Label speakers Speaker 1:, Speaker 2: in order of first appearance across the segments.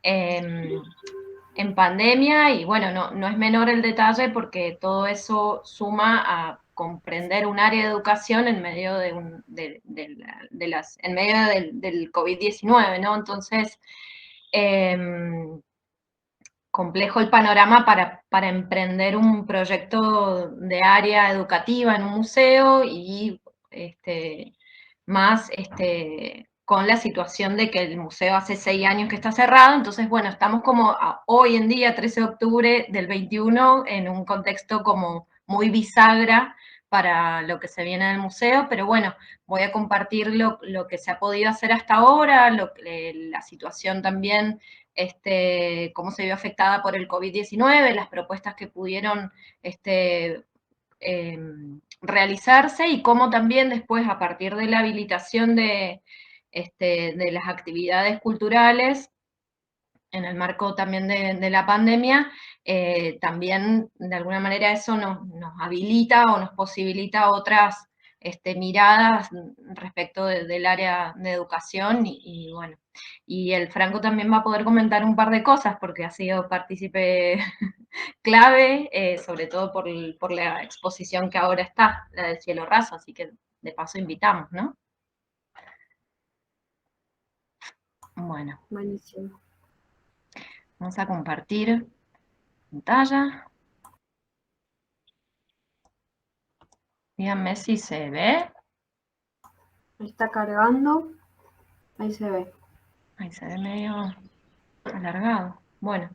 Speaker 1: en pandemia, y bueno, no es menor el detalle porque todo eso suma a comprender un área de educación en medio en medio del COVID-19, ¿no? Entonces, complejo el panorama para emprender un proyecto de área educativa en un museo y más con la situación de que el museo hace 6 años que está cerrado, entonces bueno, estamos como hoy en día, 13 de octubre del 21, en un contexto como muy bisagra para lo que se viene del museo, pero bueno, voy a compartir lo que se ha podido hacer hasta ahora, la situación también, cómo se vio afectada por el COVID-19, las propuestas que pudieron eh, realizarse y cómo también después, a partir de la habilitación de las actividades culturales, en el marco también de la pandemia, también de alguna manera eso nos habilita o nos posibilita otras miradas respecto del área de educación y bueno, y el Franco también va a poder comentar un par de cosas porque ha sido partícipe clave, sobre todo por la exposición que ahora está, la del cielo raso, así que de paso invitamos, ¿no? Bueno,
Speaker 2: Buenísimo.
Speaker 1: vamos a compartir pantalla. Díganme si se ve.
Speaker 2: Está cargando. Ahí se ve.
Speaker 1: Ahí se ve medio alargado. Bueno,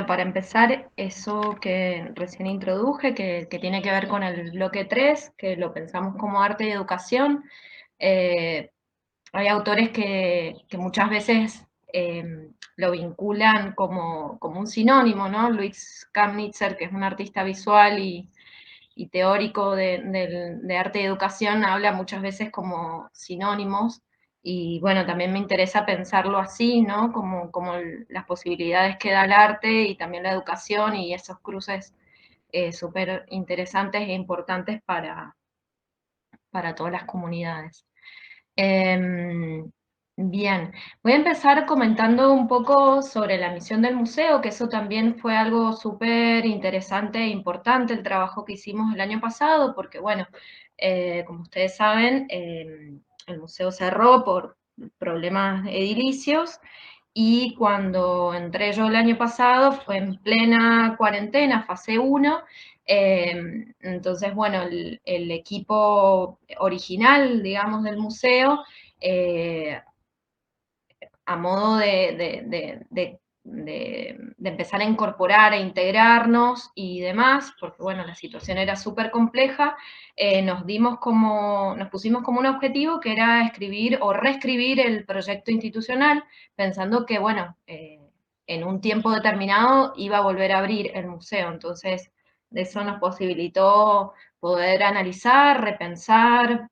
Speaker 1: para empezar, eso que recién introduje, que tiene que ver con el bloque 3, que lo pensamos como arte y educación. Hay autores que muchas veces lo vinculan como un sinónimo, ¿no? Luis Kamnitzer, que es un artista visual y teórico de arte y educación, habla muchas veces como sinónimos, y bueno, también me interesa pensarlo así, ¿no? Como las posibilidades que da el arte y también la educación y esos cruces súper interesantes e importantes para todas las comunidades. Bien, voy a empezar comentando un poco sobre la misión del museo, que eso también fue algo súper interesante e importante, el trabajo que hicimos el año pasado, porque bueno, como ustedes saben, el museo cerró por problemas edilicios, y cuando entré yo el año pasado fue en plena cuarentena, fase 1. Entonces, bueno, el equipo original, digamos, del museo, eh, a modo de empezar a incorporar, e integrarnos y demás, porque bueno, la situación era súper compleja, nos pusimos como un objetivo que era escribir o reescribir el proyecto institucional, pensando que bueno, en un tiempo determinado iba a volver a abrir el museo, entonces eso nos posibilitó poder analizar, repensar,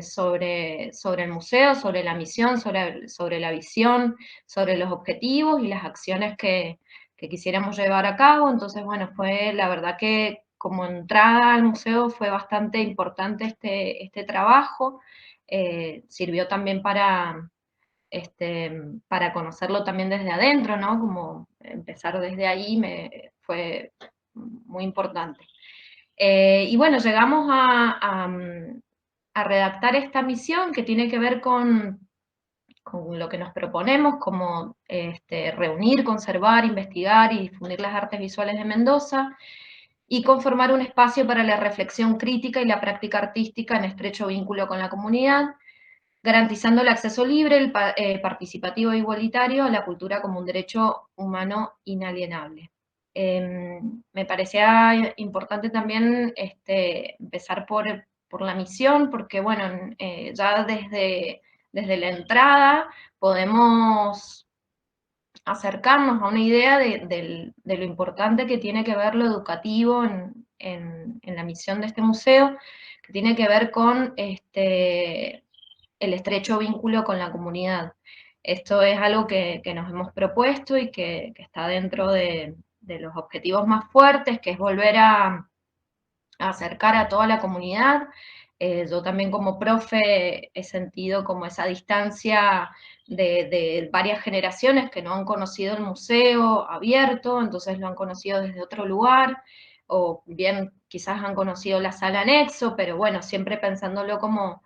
Speaker 1: sobre el museo, sobre la misión, sobre la visión, sobre los objetivos y las acciones que quisiéramos llevar a cabo. Entonces, bueno, fue la verdad que como entrada al museo fue bastante importante este trabajo. Sirvió también para conocerlo también desde adentro, ¿no? Como empezar desde ahí fue muy importante. Y bueno, llegamos a redactar esta misión que tiene que ver con lo que nos proponemos, como reunir, conservar, investigar y difundir las artes visuales de Mendoza, y conformar un espacio para la reflexión crítica y la práctica artística en estrecho vínculo con la comunidad, garantizando el acceso libre, participativo e igualitario a la cultura como un derecho humano inalienable. Me parecía importante también empezar por la misión, porque bueno, ya desde la entrada podemos acercarnos a una idea de lo importante que tiene que ver lo educativo en la misión de este museo, que tiene que ver con el estrecho vínculo con la comunidad. Esto es algo que nos hemos propuesto y que está dentro de los objetivos más fuertes, que es volver a acercar a toda la comunidad, Yo también como profe he sentido como esa distancia de varias generaciones que no han conocido el museo abierto, entonces lo han conocido desde otro lugar, o bien quizás han conocido la sala anexo, pero bueno, siempre pensándolo como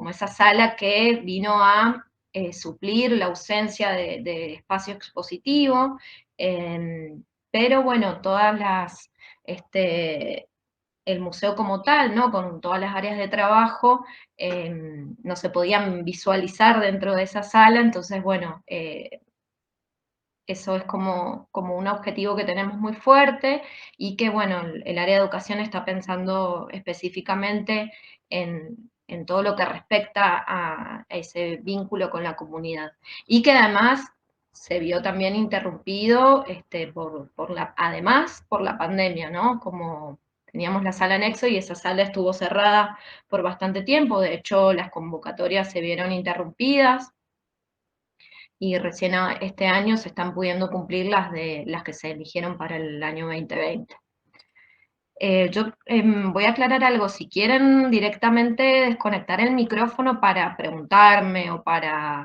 Speaker 1: esa sala que vino a suplir la ausencia de espacio expositivo, pero bueno, el museo como tal, ¿no? Con todas las áreas de trabajo, no se podían visualizar dentro de esa sala, entonces, bueno, eso es como un objetivo que tenemos muy fuerte y que, bueno, el área de educación está pensando específicamente en todo lo que respecta a ese vínculo con la comunidad. Y que además se vio también interrumpido además por la pandemia, ¿no? Como teníamos la sala anexo y esa sala estuvo cerrada por bastante tiempo, de hecho las convocatorias se vieron interrumpidas y recién este año se están pudiendo cumplir las que se eligieron para el año 2020. Yo voy a aclarar algo, si quieren directamente desconectar el micrófono para preguntarme o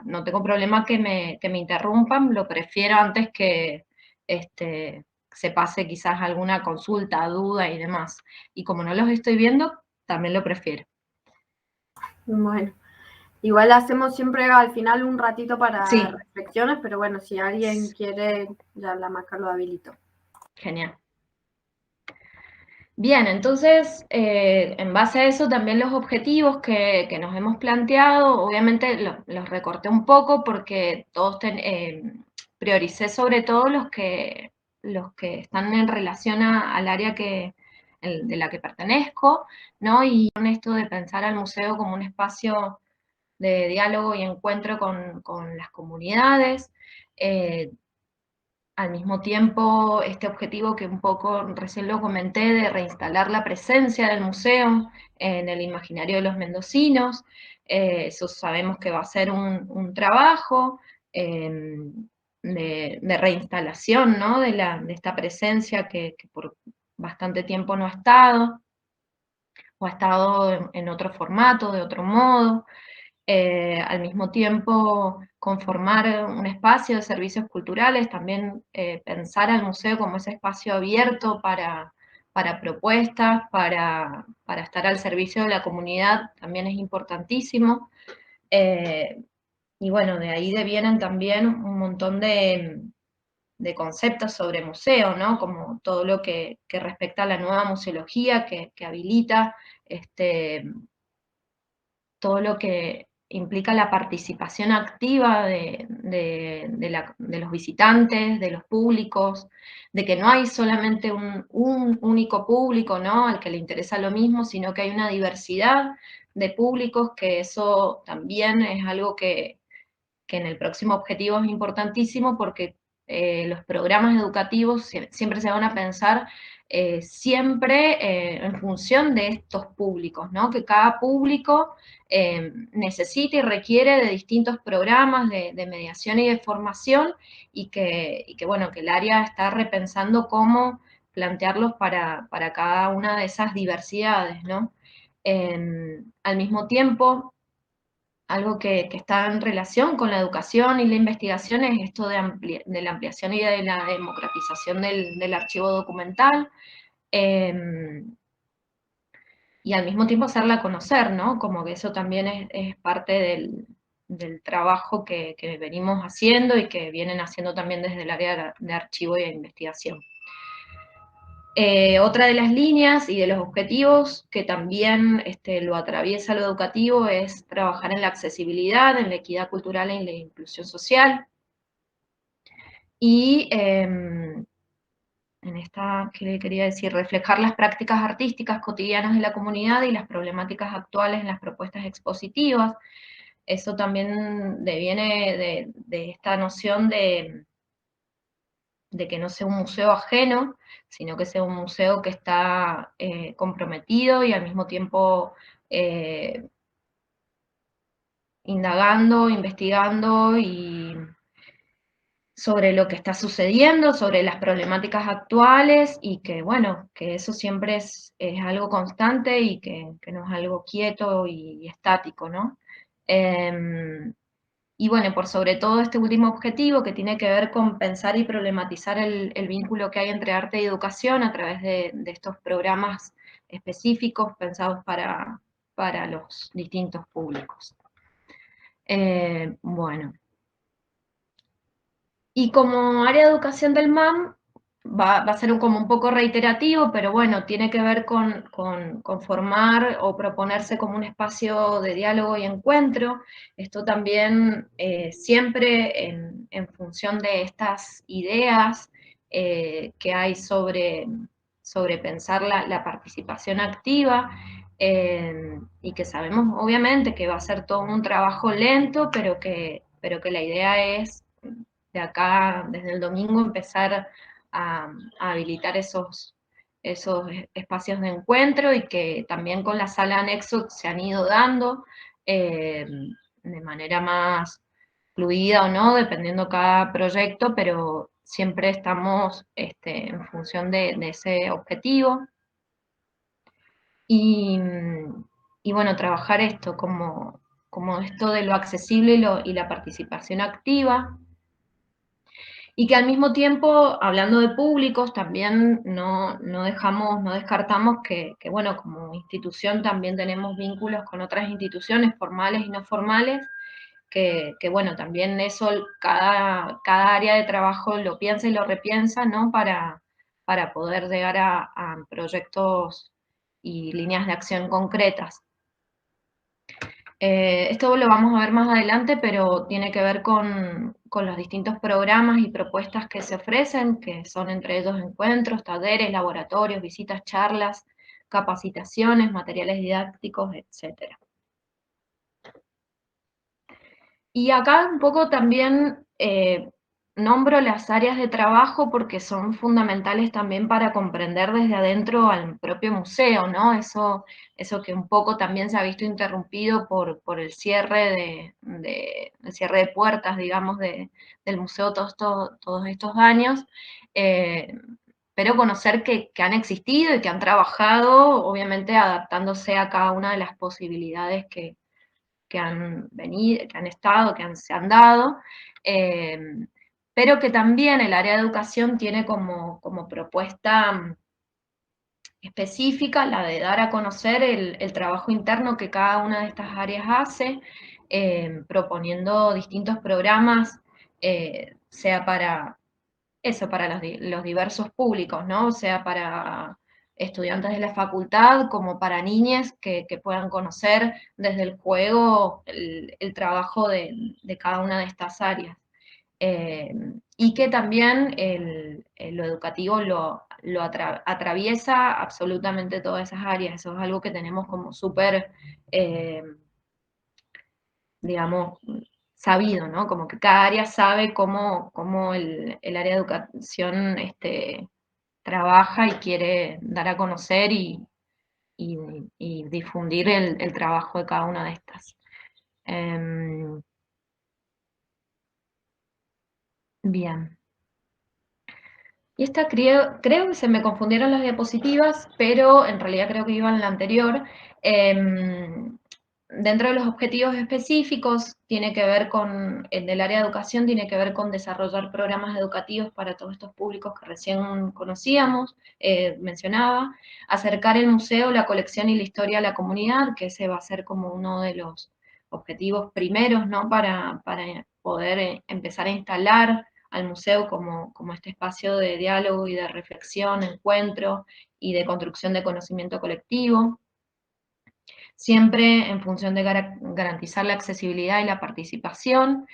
Speaker 1: no tengo problema que me interrumpan, lo prefiero antes que se pase quizás alguna consulta, duda y demás. Y como no los estoy viendo, también lo prefiero.
Speaker 2: Bueno, igual hacemos siempre al final un ratito para
Speaker 1: Sí.
Speaker 2: reflexiones, pero bueno, si alguien quiere, ya la Maca lo habilito.
Speaker 1: Genial. Bien, entonces, en base a eso también los objetivos que nos hemos planteado, obviamente los recorté un poco porque todos prioricé sobre todo los que están en relación al área de la que pertenezco, ¿no? Y con esto de pensar al museo como un espacio de diálogo y encuentro con las comunidades, al mismo tiempo, este objetivo que un poco recién lo comenté, de reinstalar la presencia del museo en el imaginario de los mendocinos, eso sabemos que va a ser un trabajo de reinstalación, ¿no? de esta presencia que por bastante tiempo no ha estado, o ha estado en otro formato, de otro modo. Al mismo tiempo conformar un espacio de servicios culturales, también pensar al museo como ese espacio abierto para propuestas, para estar al servicio de la comunidad, también es importantísimo. Y bueno, de ahí devienen también un montón de conceptos sobre museo, ¿no? Como todo lo que respecta a la nueva museología que habilita todo lo que implica la participación activa de los visitantes, de los públicos, de que no hay solamente un único público, ¿no? Al que le interesa lo mismo, sino que hay una diversidad de públicos, que eso también es algo que en el próximo objetivo es importantísimo, porque los programas educativos siempre se van a pensar siempre en función de estos públicos, ¿no? Que cada público necesita y requiere de distintos programas de mediación y de formación, bueno, que el área está repensando cómo plantearlos para cada una de esas diversidades, ¿no? Al mismo tiempo, algo que está en relación con la educación y la investigación es esto de la ampliación y de la democratización del archivo documental, y al mismo tiempo hacerla conocer, ¿no? Como que eso también es parte del trabajo que venimos haciendo y que vienen haciendo también desde el área de archivo y de investigación. Otra de las líneas y de los objetivos que también lo atraviesa lo educativo es trabajar en la accesibilidad, en la equidad cultural y en la inclusión social. Y en esta, ¿qué le quería decir? Reflejar las prácticas artísticas cotidianas de la comunidad y las problemáticas actuales en las propuestas expositivas. Eso también deviene de esta noción de que no sea un museo ajeno, sino que sea un museo que está comprometido y al mismo tiempo indagando, investigando sobre lo que está sucediendo, sobre las problemáticas actuales y que, bueno, que eso siempre es algo constante y que no es algo quieto y estático, ¿no? Y bueno, por sobre todo este último objetivo que tiene que ver con pensar y problematizar el vínculo que hay entre arte y educación a través de estos programas específicos pensados para los distintos públicos. Bueno. Y como área de educación del MAM, va a ser como un poco reiterativo, pero bueno, tiene que ver con formar o proponerse como un espacio de diálogo y encuentro. Esto también siempre en función de estas ideas que hay sobre pensar la participación activa, y que sabemos obviamente que va a ser todo un trabajo lento, pero que la idea es de acá, desde el domingo, empezar a habilitar esos espacios de encuentro y que también con la sala anexo se han ido dando de manera más fluida o no, dependiendo cada proyecto, pero siempre estamos en función de ese objetivo. Y, y bueno, trabajar esto como esto de lo accesible y la participación activa, y que al mismo tiempo, hablando de públicos, también no descartamos que, bueno, como institución también tenemos vínculos con otras instituciones formales y no formales, que bueno, también eso cada área de trabajo lo piensa y lo repiensa, ¿no? Para poder llegar a proyectos y líneas de acción concretas. Esto lo vamos a ver más adelante, pero tiene que ver con los distintos programas y propuestas que se ofrecen, que son entre ellos encuentros, talleres, laboratorios, visitas, charlas, capacitaciones, materiales didácticos, etc. Y acá un poco también nombro las áreas de trabajo porque son fundamentales también para comprender desde adentro al propio museo, ¿no? Eso que un poco también se ha visto interrumpido por el cierre el cierre de puertas, digamos, del museo todos estos años. Pero conocer que han existido y que han trabajado, obviamente adaptándose a cada una de las posibilidades que han venido, que han estado, se han dado, pero que también el área de educación tiene como propuesta específica la de dar a conocer el trabajo interno que cada una de estas áreas hace, proponiendo distintos programas, sea para eso, para los diversos públicos, ¿no? O sea, para estudiantes de la facultad como para niñas que puedan conocer desde el juego el trabajo de cada una de estas áreas. Y que también lo educativo lo atraviesa absolutamente todas esas áreas. Eso es algo que tenemos como súper, digamos, sabido, ¿no? Como que cada área sabe cómo el área de educación trabaja y quiere dar a conocer y difundir el trabajo de cada una de estas. Bien. Y esta creo que se me confundieron las diapositivas, pero en realidad creo que iba en la anterior. Dentro de los objetivos específicos, tiene que ver con, el del área de educación, tiene que ver con desarrollar programas educativos para todos estos públicos que recién conocíamos, mencionaba, acercar el museo, la colección y la historia a la comunidad, que ese va a ser como uno de los objetivos primeros, ¿no? Para poder empezar a instalar al museo como este espacio de diálogo y de reflexión, encuentro y de construcción de conocimiento colectivo, siempre en función de garantizar la accesibilidad y la participación,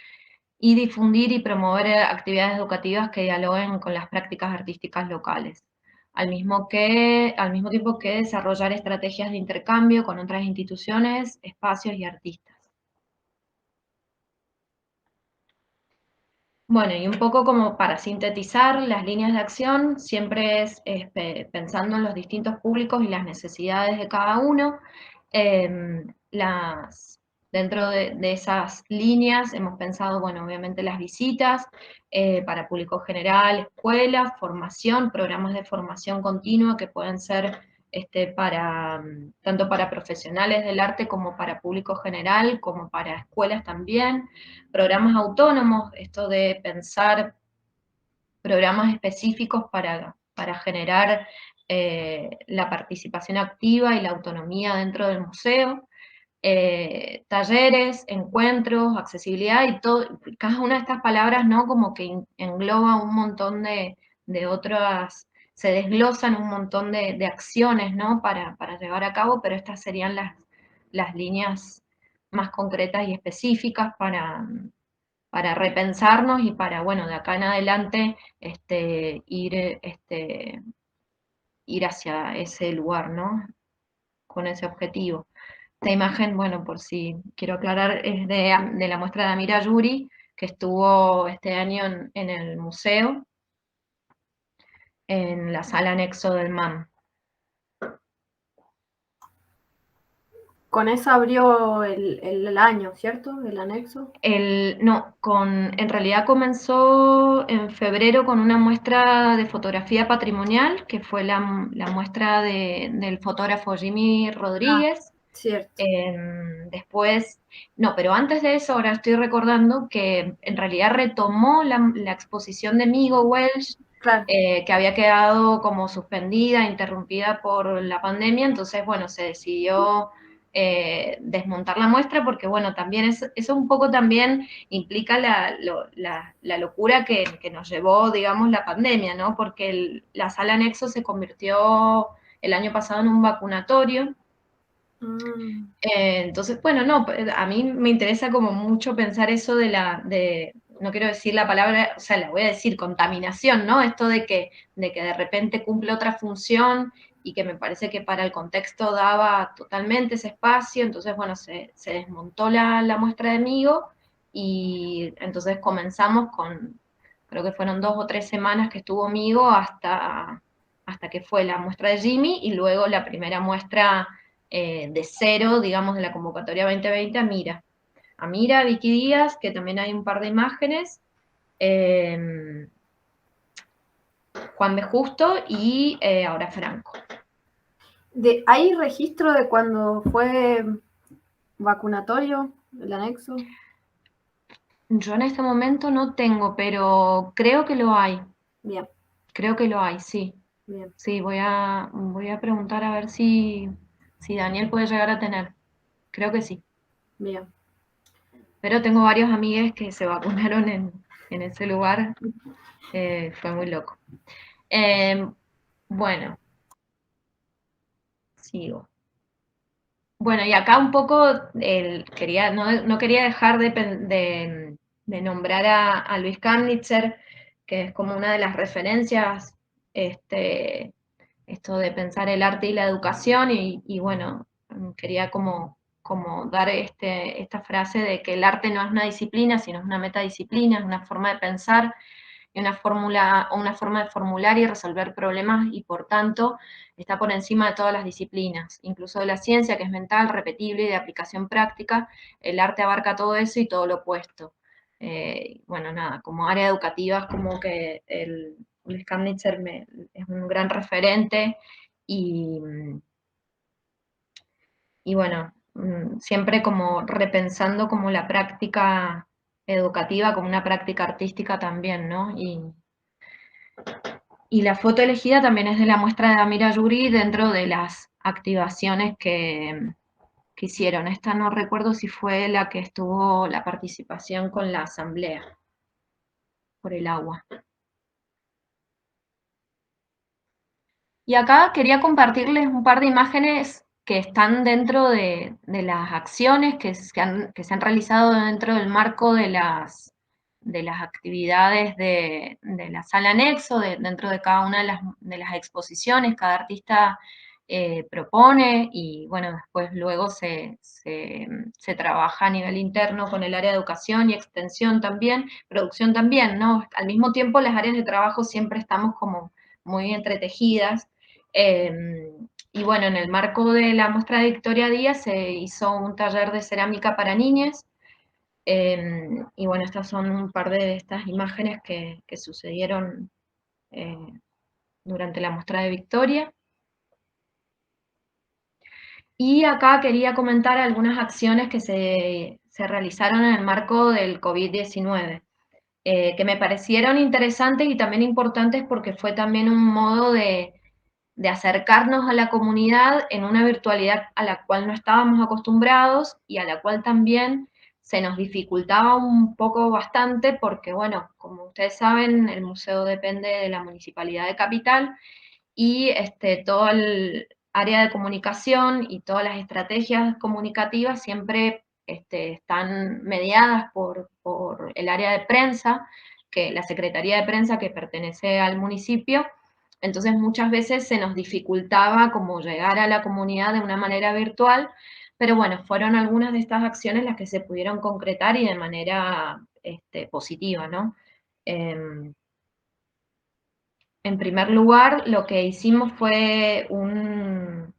Speaker 1: y difundir y promover actividades educativas que dialoguen con las prácticas artísticas locales, al mismo tiempo que desarrollar estrategias de intercambio con otras instituciones, espacios y artistas. Bueno, y un poco como para sintetizar las líneas de acción, siempre es pensando en los distintos públicos y las necesidades de cada uno. dentro de esas líneas hemos pensado, bueno, obviamente las visitas para público general, escuelas, formación, programas de formación continua que pueden ser tanto para profesionales del arte como para público general, como para escuelas también, programas autónomos, esto de pensar programas específicos para generar la participación activa y la autonomía dentro del museo, talleres, encuentros, accesibilidad y todo, cada una de estas palabras, ¿no? Como que engloba un montón de otras, se desglosan un montón de acciones, ¿no? Para llevar a cabo, pero estas serían las líneas más concretas y específicas para repensarnos y para, bueno, de acá en adelante ir hacia ese lugar, ¿no? Con ese objetivo. Esta imagen, bueno, por si quiero aclarar, es de la muestra de Amira Yuri, que estuvo este año en el museo, en la sala anexo del MAM.
Speaker 2: Con esa abrió el año, ¿cierto? El anexo.
Speaker 1: No, en realidad comenzó en febrero con una muestra de fotografía patrimonial, que fue la muestra del fotógrafo Jimmy Rodríguez.
Speaker 2: Cierto.
Speaker 1: Después, no, pero antes de eso, ahora estoy recordando que en realidad retomó la exposición de Migo Welsh,
Speaker 2: Claro.
Speaker 1: que había quedado como suspendida, interrumpida por la pandemia, entonces, bueno, se decidió desmontar la muestra porque, bueno, también eso un poco también implica la locura que nos llevó, digamos, la pandemia, ¿no? Porque la sala anexo se convirtió el año pasado en un vacunatorio. Entonces, bueno, no, a mí me interesa como mucho pensar eso no quiero decir la palabra, o sea, la voy a decir contaminación, ¿no? Esto de que de repente cumple otra función y que me parece que para el contexto daba totalmente ese espacio, entonces, bueno, se desmontó la muestra de Migo y entonces comenzamos creo que fueron 2 o 3 semanas que estuvo Migo hasta que fue la muestra de Jimmy y luego la primera muestra de cero, digamos, de la convocatoria 2020 a Mira, a Vicky Díaz, que también hay un par de imágenes, Juan B. Justo y ahora Franco.
Speaker 2: ¿Hay registro de cuando fue vacunatorio el anexo?
Speaker 1: Yo en este momento no tengo, pero creo que lo hay.
Speaker 2: Bien.
Speaker 1: Creo que lo hay, sí.
Speaker 2: Bien.
Speaker 1: Sí, voy a preguntar a ver si Daniel puede llegar a tener. Creo que sí.
Speaker 2: Bien.
Speaker 1: Pero tengo varios amigues que se vacunaron en ese lugar. Fue muy loco. Bueno, sigo. Bueno, y acá un poco no quería dejar de nombrar a Luis Kamnitzer, que es como una de las referencias, esto de pensar el arte y la educación, y bueno, quería como dar esta frase de que el arte no es una disciplina, sino es una metadisciplina, es una forma de pensar y una forma de formular y resolver problemas y por tanto está por encima de todas las disciplinas, incluso de la ciencia que es mental, repetible y de aplicación práctica, el arte abarca todo eso y todo lo opuesto. Bueno, nada, como área educativa es como que Luis Kamnitzer es un gran referente y bueno, siempre como repensando como la práctica educativa como una práctica artística también, ¿no? Y la foto elegida también es de la muestra de Amira Yuri dentro de las activaciones que hicieron. Esta no recuerdo si fue la que estuvo la participación con la asamblea por el agua. Y acá quería compartirles un par de imágenes que están dentro de las acciones que se han realizado dentro del marco de las actividades de la sala anexo, dentro de cada una de las exposiciones, cada artista propone y bueno, después luego se trabaja a nivel interno con el área de educación y extensión también, producción también, ¿no? Al mismo tiempo las áreas de trabajo siempre estamos como muy entretejidas. Y bueno, en el marco de la muestra de Victoria Díaz se hizo un taller de cerámica para niñas. Y bueno, estas son un par de estas imágenes que sucedieron durante la muestra de Victoria. Y acá quería comentar algunas acciones que se realizaron en el marco del COVID-19, que me parecieron interesantes y también importantes porque fue también un modo de acercarnos a la comunidad en una virtualidad a la cual no estábamos acostumbrados y a la cual también se nos dificultaba un poco bastante porque, bueno, como ustedes saben, el museo depende de la Municipalidad de Capital y todo el área de comunicación y todas las estrategias comunicativas siempre están mediadas por el área de prensa, que la Secretaría de Prensa que pertenece al municipio. Entonces muchas veces se nos dificultaba como llegar a la comunidad de una manera virtual, pero bueno, fueron algunas de estas acciones las que se pudieron concretar y de manera positiva, ¿no? En primer lugar, lo que hicimos fue una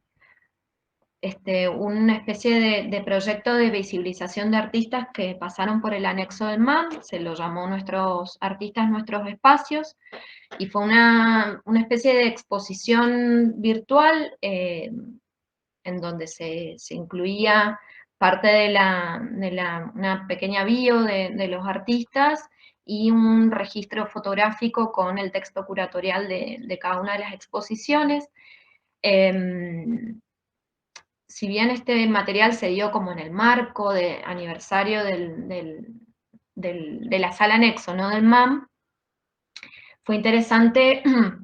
Speaker 1: especie de proyecto de visibilización de artistas que pasaron por el anexo del MAM, se lo llamó Nuestros Artistas, Nuestros Espacios, y fue una especie de exposición virtual en donde se incluía parte de una pequeña bio de los artistas y un registro fotográfico con el texto curatorial de cada una de las exposiciones. Si bien este material se dio como en el marco de aniversario de la sala anexo, no del MAM, fue interesante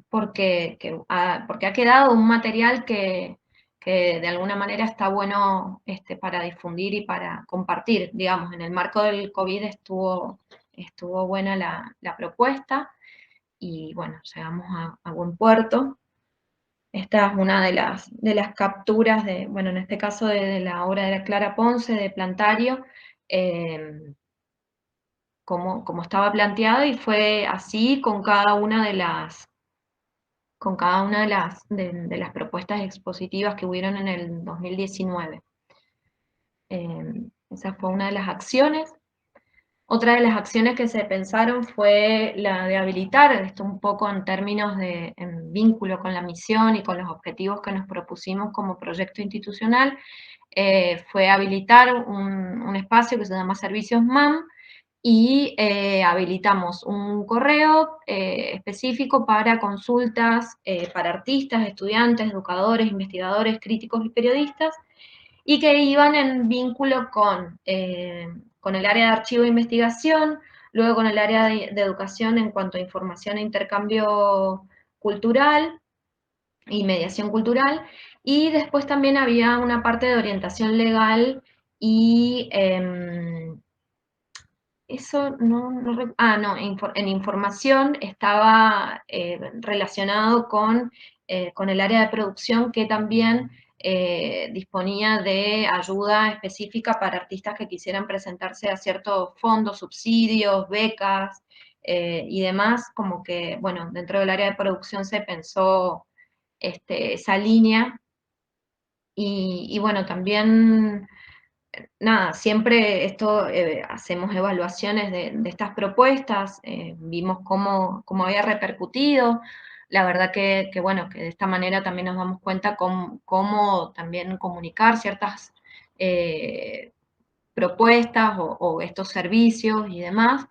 Speaker 1: porque ha quedado un material que de alguna manera está bueno para difundir y para compartir, digamos, en el marco del COVID estuvo buena la propuesta y bueno, llegamos a buen puerto. Esta es una de las capturas bueno, en este caso de la obra de la Clara Ponce, de Plantario, como estaba planteado, y fue así con cada una de las propuestas expositivas que hubieron en el 2019. Esa fue una de las acciones. Otra de las acciones que se pensaron fue la de habilitar, esto un poco en términos en vínculo con la misión y con los objetivos que nos propusimos como proyecto institucional, fue habilitar un espacio que se llama Servicios MAM, y habilitamos un correo específico para consultas para artistas, estudiantes, educadores, investigadores, críticos y periodistas, y que iban en vínculo con el área de archivo e investigación, luego con el área de educación en cuanto a información e intercambio cultural y mediación cultural, y después también había una parte de orientación legal y eso no, en información estaba relacionado con el área de producción que también disponía de ayuda específica para artistas que quisieran presentarse a ciertos fondos, subsidios, becas y demás, como que, bueno, dentro del área de producción se pensó esa línea y bueno, también nada, siempre hacemos evaluaciones de estas propuestas, vimos cómo había repercutido, la verdad bueno, que de esta manera también nos damos cuenta cómo también comunicar ciertas propuestas o estos servicios y demás,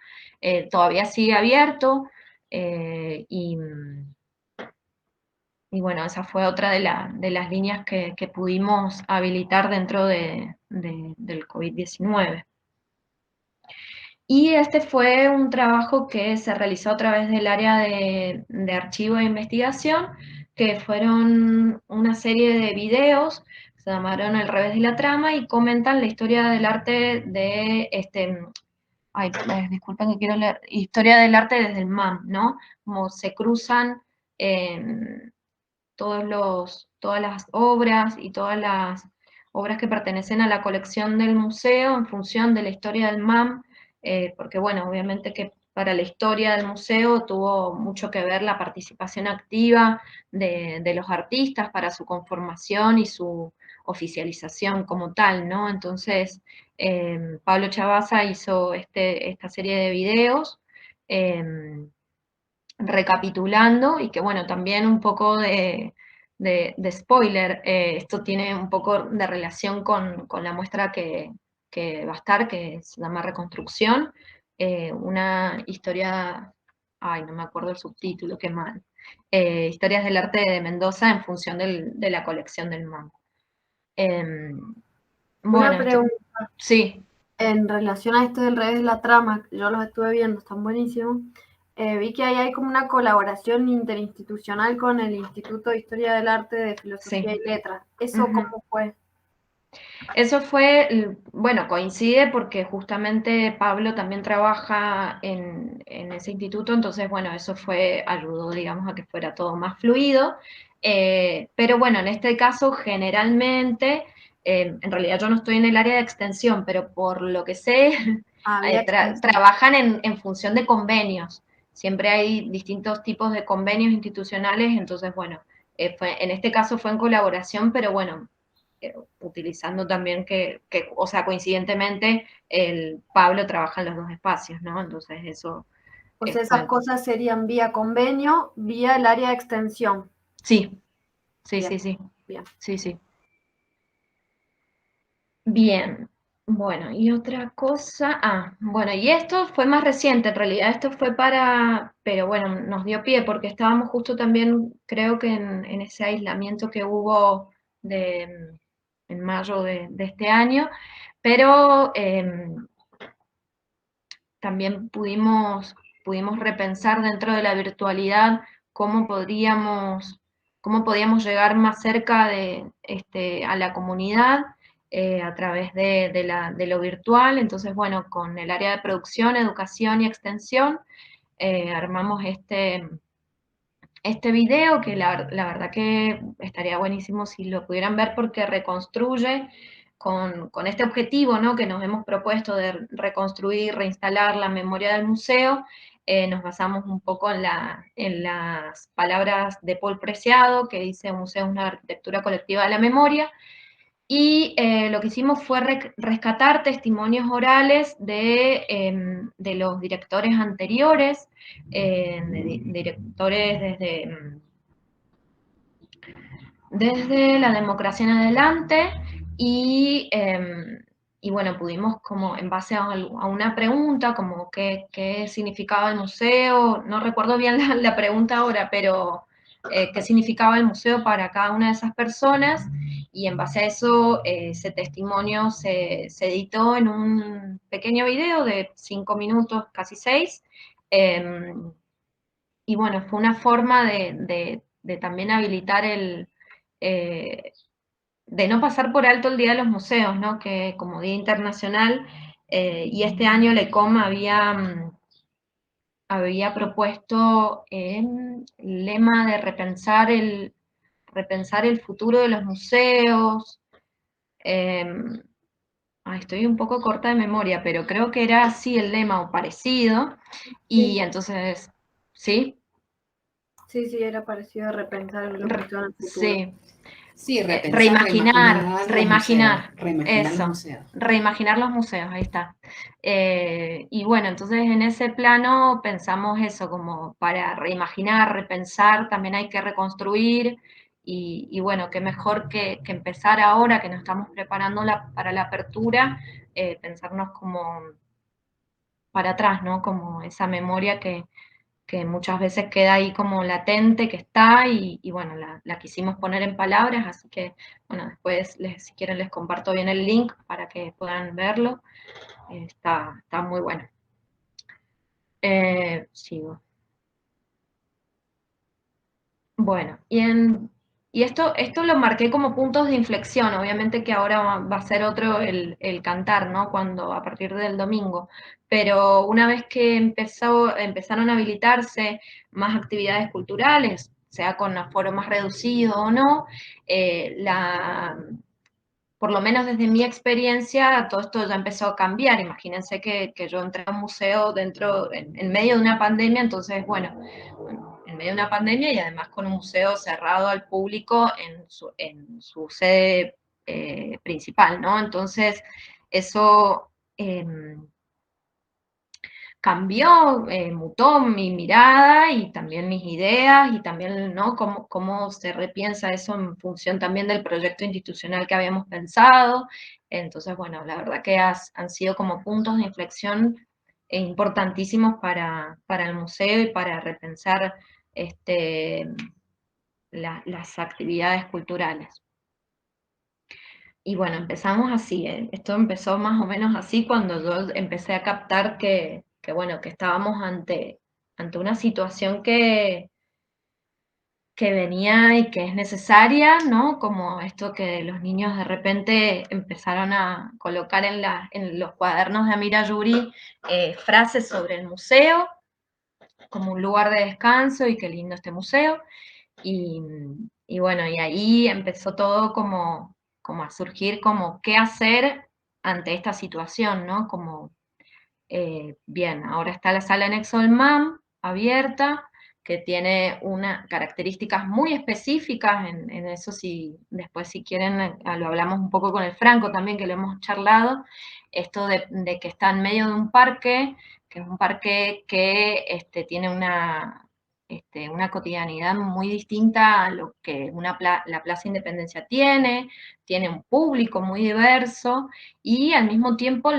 Speaker 1: todavía sigue abierto, y bueno, esa fue otra de las líneas que pudimos habilitar dentro del COVID-19. Y este fue un trabajo que se realizó a través del área de archivo e investigación, que fueron una serie de videos, se llamaron El revés de la trama, y comentan la historia del arte disculpen que quiero leer, historia del arte desde el MAM, ¿no? Como se cruzan todas las obras y todas las obras que pertenecen a la colección del museo en función de la historia del MAM, porque bueno, obviamente que para la historia del museo tuvo mucho que ver la participación activa de los artistas para su conformación y su oficialización como tal, ¿no? Entonces, Pablo Chavazza hizo esta serie de videos recapitulando y que, bueno, también un poco de spoiler, esto tiene un poco de relación con la muestra que va a estar, que se llama Reconstrucción, una historia, ay, no me acuerdo el subtítulo, qué mal, Historias del arte de Mendoza en función de la colección del MAM.
Speaker 2: Una
Speaker 1: Bueno, esto,
Speaker 2: pregunta
Speaker 1: sí.
Speaker 2: en relación a esto del revés de la trama, yo los estuve viendo, están buenísimos. Vi que ahí hay como una colaboración interinstitucional con el Instituto de Historia del Arte de Filosofía
Speaker 1: Sí.
Speaker 2: y Letras. ¿Eso cómo fue?
Speaker 1: Eso fue, bueno, coincide porque justamente Pablo también trabaja en ese instituto, entonces, bueno, eso ayudó, digamos, a que fuera todo más fluido. Pero bueno, en este caso, generalmente, en realidad yo no estoy en el área de extensión, pero por lo que sé,
Speaker 2: Había extensión.
Speaker 1: trabajan en función de convenios. Siempre hay distintos tipos de convenios institucionales, entonces, bueno, en este caso fue en colaboración, pero bueno, utilizando también o sea, coincidentemente, el Pablo trabaja en los dos espacios, ¿no? Entonces eso
Speaker 2: Pues esas
Speaker 1: fue,
Speaker 2: cosas serían vía convenio, vía el área de extensión.
Speaker 1: sí, sí,
Speaker 2: Bien,
Speaker 1: sí, sí,
Speaker 2: bien.
Speaker 1: sí, sí. Bien, bueno, y otra cosa, bueno, y esto fue más reciente, en realidad esto fue pero bueno, nos dio pie porque estábamos justo también, creo que en ese aislamiento que hubo en mayo de este año, pero también pudimos repensar dentro de la virtualidad cómo podíamos llegar más cerca a la comunidad a través de lo virtual. Entonces, bueno, con el área de producción, educación y extensión, armamos este video que la verdad que estaría buenísimo si lo pudieran ver porque reconstruye con este objetivo, ¿no?, que nos hemos propuesto de reconstruir, reinstalar la memoria del museo. Nos basamos un poco en las palabras de Paul Preciado, que dice: "Un museo es una arquitectura colectiva de la memoria", y lo que hicimos fue rescatar testimonios orales de los directores anteriores, directores desde la democracia en adelante, y bueno, pudimos como en base a una pregunta, como qué significaba el museo, no recuerdo bien la pregunta ahora, pero qué significaba el museo para cada una de esas personas, y en base a eso ese testimonio se editó en un pequeño video de 5 minutos, casi 6, y bueno, fue una forma de también habilitar eh, de no pasar por alto el Día de los Museos, ¿no?, que como Día Internacional, y este año LECOM había propuesto el lema de repensar el futuro de los museos. Estoy un poco corta de memoria, pero creo que era así el lema o parecido, y
Speaker 2: Sí,
Speaker 1: entonces, ¿sí?
Speaker 2: sí, sí, era parecido a repensar los museos en el futuro.
Speaker 1: Sí,
Speaker 3: Sí, repensar,
Speaker 1: reimaginar,
Speaker 3: reimaginar los
Speaker 1: eso,
Speaker 3: museos.
Speaker 1: reimaginar los museos, ahí está. Y bueno, entonces en ese plano pensamos eso, como para reimaginar, repensar, también hay que reconstruir, y bueno, qué mejor que empezar ahora que nos estamos preparando para la apertura, pensarnos como para atrás, ¿no? Como esa memoria que muchas veces queda ahí como latente, que está, y bueno, la quisimos poner en palabras, así que, bueno, después, si quieren, les comparto bien el link para que puedan verlo. Está muy bueno. Sigo. Bueno, y esto lo marqué como puntos de inflexión, obviamente que ahora va a ser otro el cantar, ¿no?, a partir del domingo, pero una vez que empezaron a habilitarse más actividades culturales, sea con aforo más reducido o no, por lo menos desde mi experiencia, todo esto ya empezó a cambiar. Imagínense que yo entré a un museo en medio de una pandemia, entonces, bueno, en medio de una pandemia y además con un museo cerrado al público en su sede principal, ¿no? Entonces, eso cambió, mutó mi mirada y también mis ideas y también, ¿no? Cómo se repiensa eso en función también del proyecto institucional que habíamos pensado. Entonces, bueno, la verdad que han sido como puntos de inflexión importantísimos para el museo y para repensar las actividades culturales. Y bueno, empezamos así, esto empezó más o menos así cuando yo empecé a captar bueno, que estábamos ante una situación que venía y que es necesaria, ¿no? Como esto que los niños de repente empezaron a colocar en los cuadernos de Amira Yuri frases sobre el museo, como un lugar de descanso y qué lindo este museo. Y bueno, y ahí empezó todo como a surgir como qué hacer ante esta situación, ¿no? Como, bien, ahora está la sala anexo del MAM abierta, que tiene unas características muy específicas, en eso si después si quieren lo hablamos un poco con el Franco también, que lo hemos charlado, esto de que está en medio de un parque, que es un parque que tiene una cotidianidad muy distinta a lo que la Plaza Independencia tiene un público muy diverso y al mismo tiempo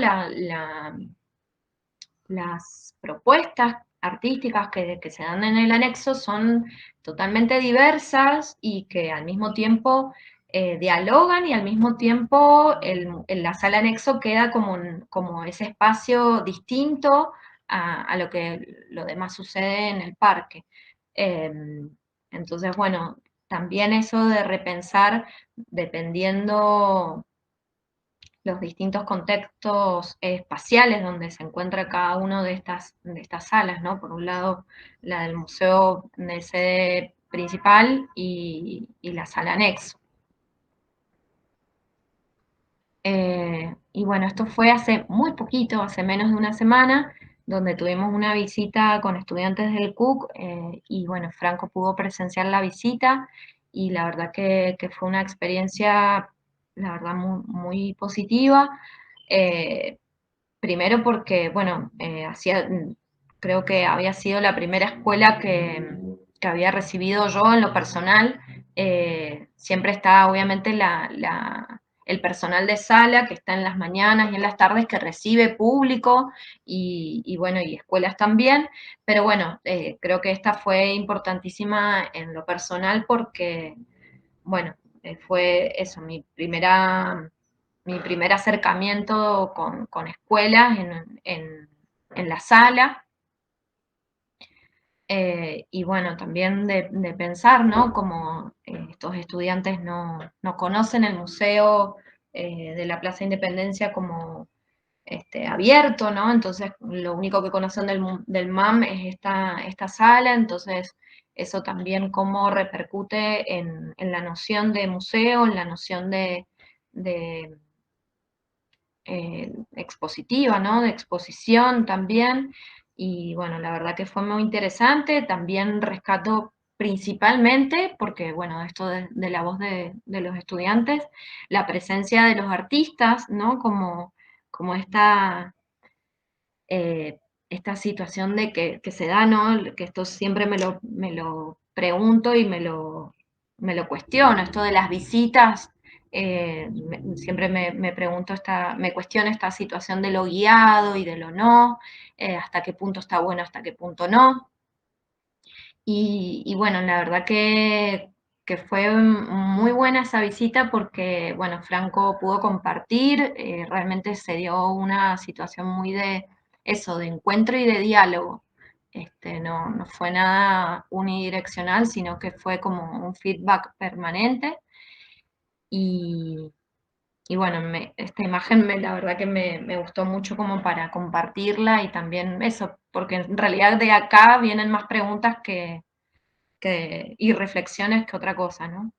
Speaker 1: las propuestas artísticas que se dan en el anexo son totalmente diversas y que al mismo tiempo dialogan y al mismo tiempo la sala anexo queda como ese espacio distinto a lo demás sucede en el parque. Entonces, bueno, también eso de repensar dependiendo los distintos contextos espaciales donde se encuentra cada una de estas salas, ¿no? Por un lado, la del museo de sede principal y la sala anexo. Y bueno, esto fue hace muy poquito, hace menos de una semana, donde tuvimos una visita con estudiantes del CUC y bueno, Franco pudo presenciar la visita y la verdad que fue una experiencia, la verdad, muy, muy positiva. Eh, Primero porque, bueno, creo que había sido la primera escuela que había recibido yo en lo personal. Siempre está, obviamente, el personal de sala que está en las mañanas y en las tardes que recibe público bueno, y escuelas también. Pero bueno, creo que esta fue importantísima en lo personal porque, bueno, fue eso, mi primer acercamiento con escuelas en la sala. Y bueno, también de pensar, ¿no? Como estos estudiantes no conocen el museo de la Plaza Independencia como abierto, ¿no? Entonces lo único que conocen del MAM es esta sala, entonces eso también cómo repercute en la noción de museo, en la noción de expositiva, ¿no? De exposición también. Y bueno, la verdad que fue muy interesante. También rescato principalmente, porque bueno, esto de la voz de los estudiantes, la presencia de los artistas, ¿no? Como esta situación de que se da, ¿no? Que esto siempre me lo pregunto y me lo cuestiono, esto de las visitas, siempre me pregunto, me cuestiono esta situación de lo guiado y de lo no, hasta qué punto está bueno, hasta qué punto no. Y bueno, la verdad que fue muy buena esa visita porque, bueno, Franco pudo compartir, realmente se dio una situación muy de eso, de encuentro y de diálogo. No fue nada unidireccional, sino que fue como un feedback permanente. Y, y bueno, esta imagen la verdad que me gustó mucho como para compartirla y también eso, porque en realidad de acá vienen más preguntas y reflexiones que otra cosa, ¿no?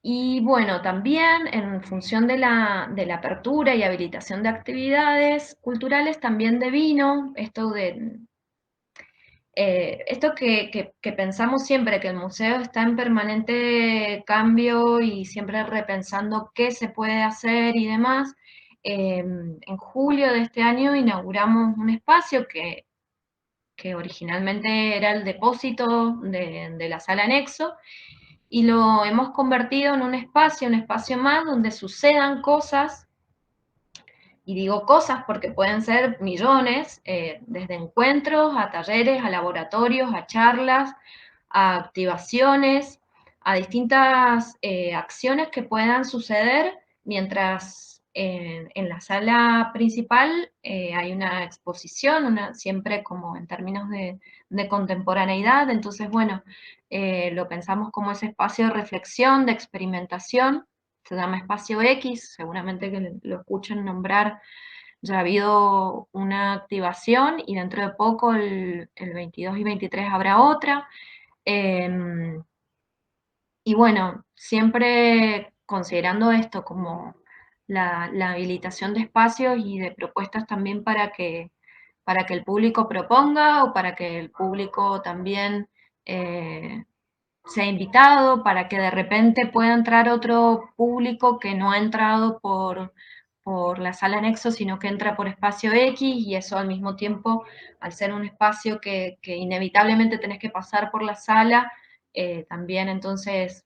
Speaker 1: Y bueno, también en función de la apertura y habilitación de actividades culturales, también devino esto que pensamos siempre, que el museo está en permanente cambio y siempre repensando qué se puede hacer y demás. En julio de este año inauguramos un espacio que originalmente era el depósito de la sala anexo, y lo hemos convertido en un espacio más donde sucedan cosas, y digo cosas porque pueden ser millones, desde encuentros, a talleres, a laboratorios, a charlas, a activaciones, a distintas acciones que puedan suceder mientras en la sala principal hay una exposición, siempre como en términos de contemporaneidad. Entonces, bueno, lo pensamos como ese espacio de reflexión, de experimentación. Se llama Espacio X, seguramente que lo escuchen nombrar. Ya ha habido una activación y dentro de poco, el 22 y 23, habrá otra. Y bueno, siempre considerando esto como la habilitación de espacios y de propuestas también para que el público proponga, o para que el público también eh, sea invitado, para que de repente pueda entrar otro público que no ha entrado por la sala anexo, sino que entra por espacio X, y eso al mismo tiempo, al ser un espacio que inevitablemente tenés que pasar por la sala, también entonces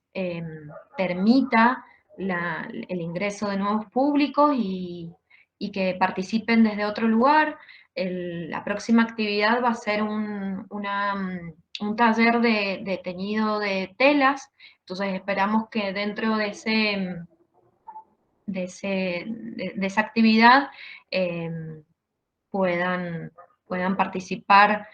Speaker 1: permita el ingreso de nuevos públicos y que participen desde otro lugar. La próxima actividad va a ser un taller de teñido de telas, entonces esperamos que dentro de esa actividad eh, puedan, puedan participar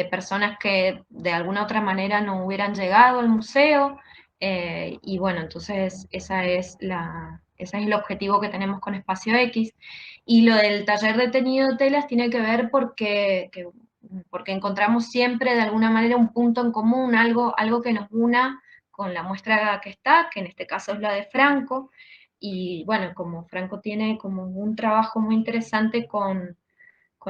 Speaker 1: personas que de alguna otra manera no hubieran llegado al museo. Y bueno, entonces ese es el objetivo que tenemos con Espacio X. Y lo del taller de teñido de telas tiene que ver porque encontramos siempre de alguna manera un punto en común, algo que nos una con la muestra que está, que en este caso es la de Franco. Y bueno, como Franco tiene como un trabajo muy interesante con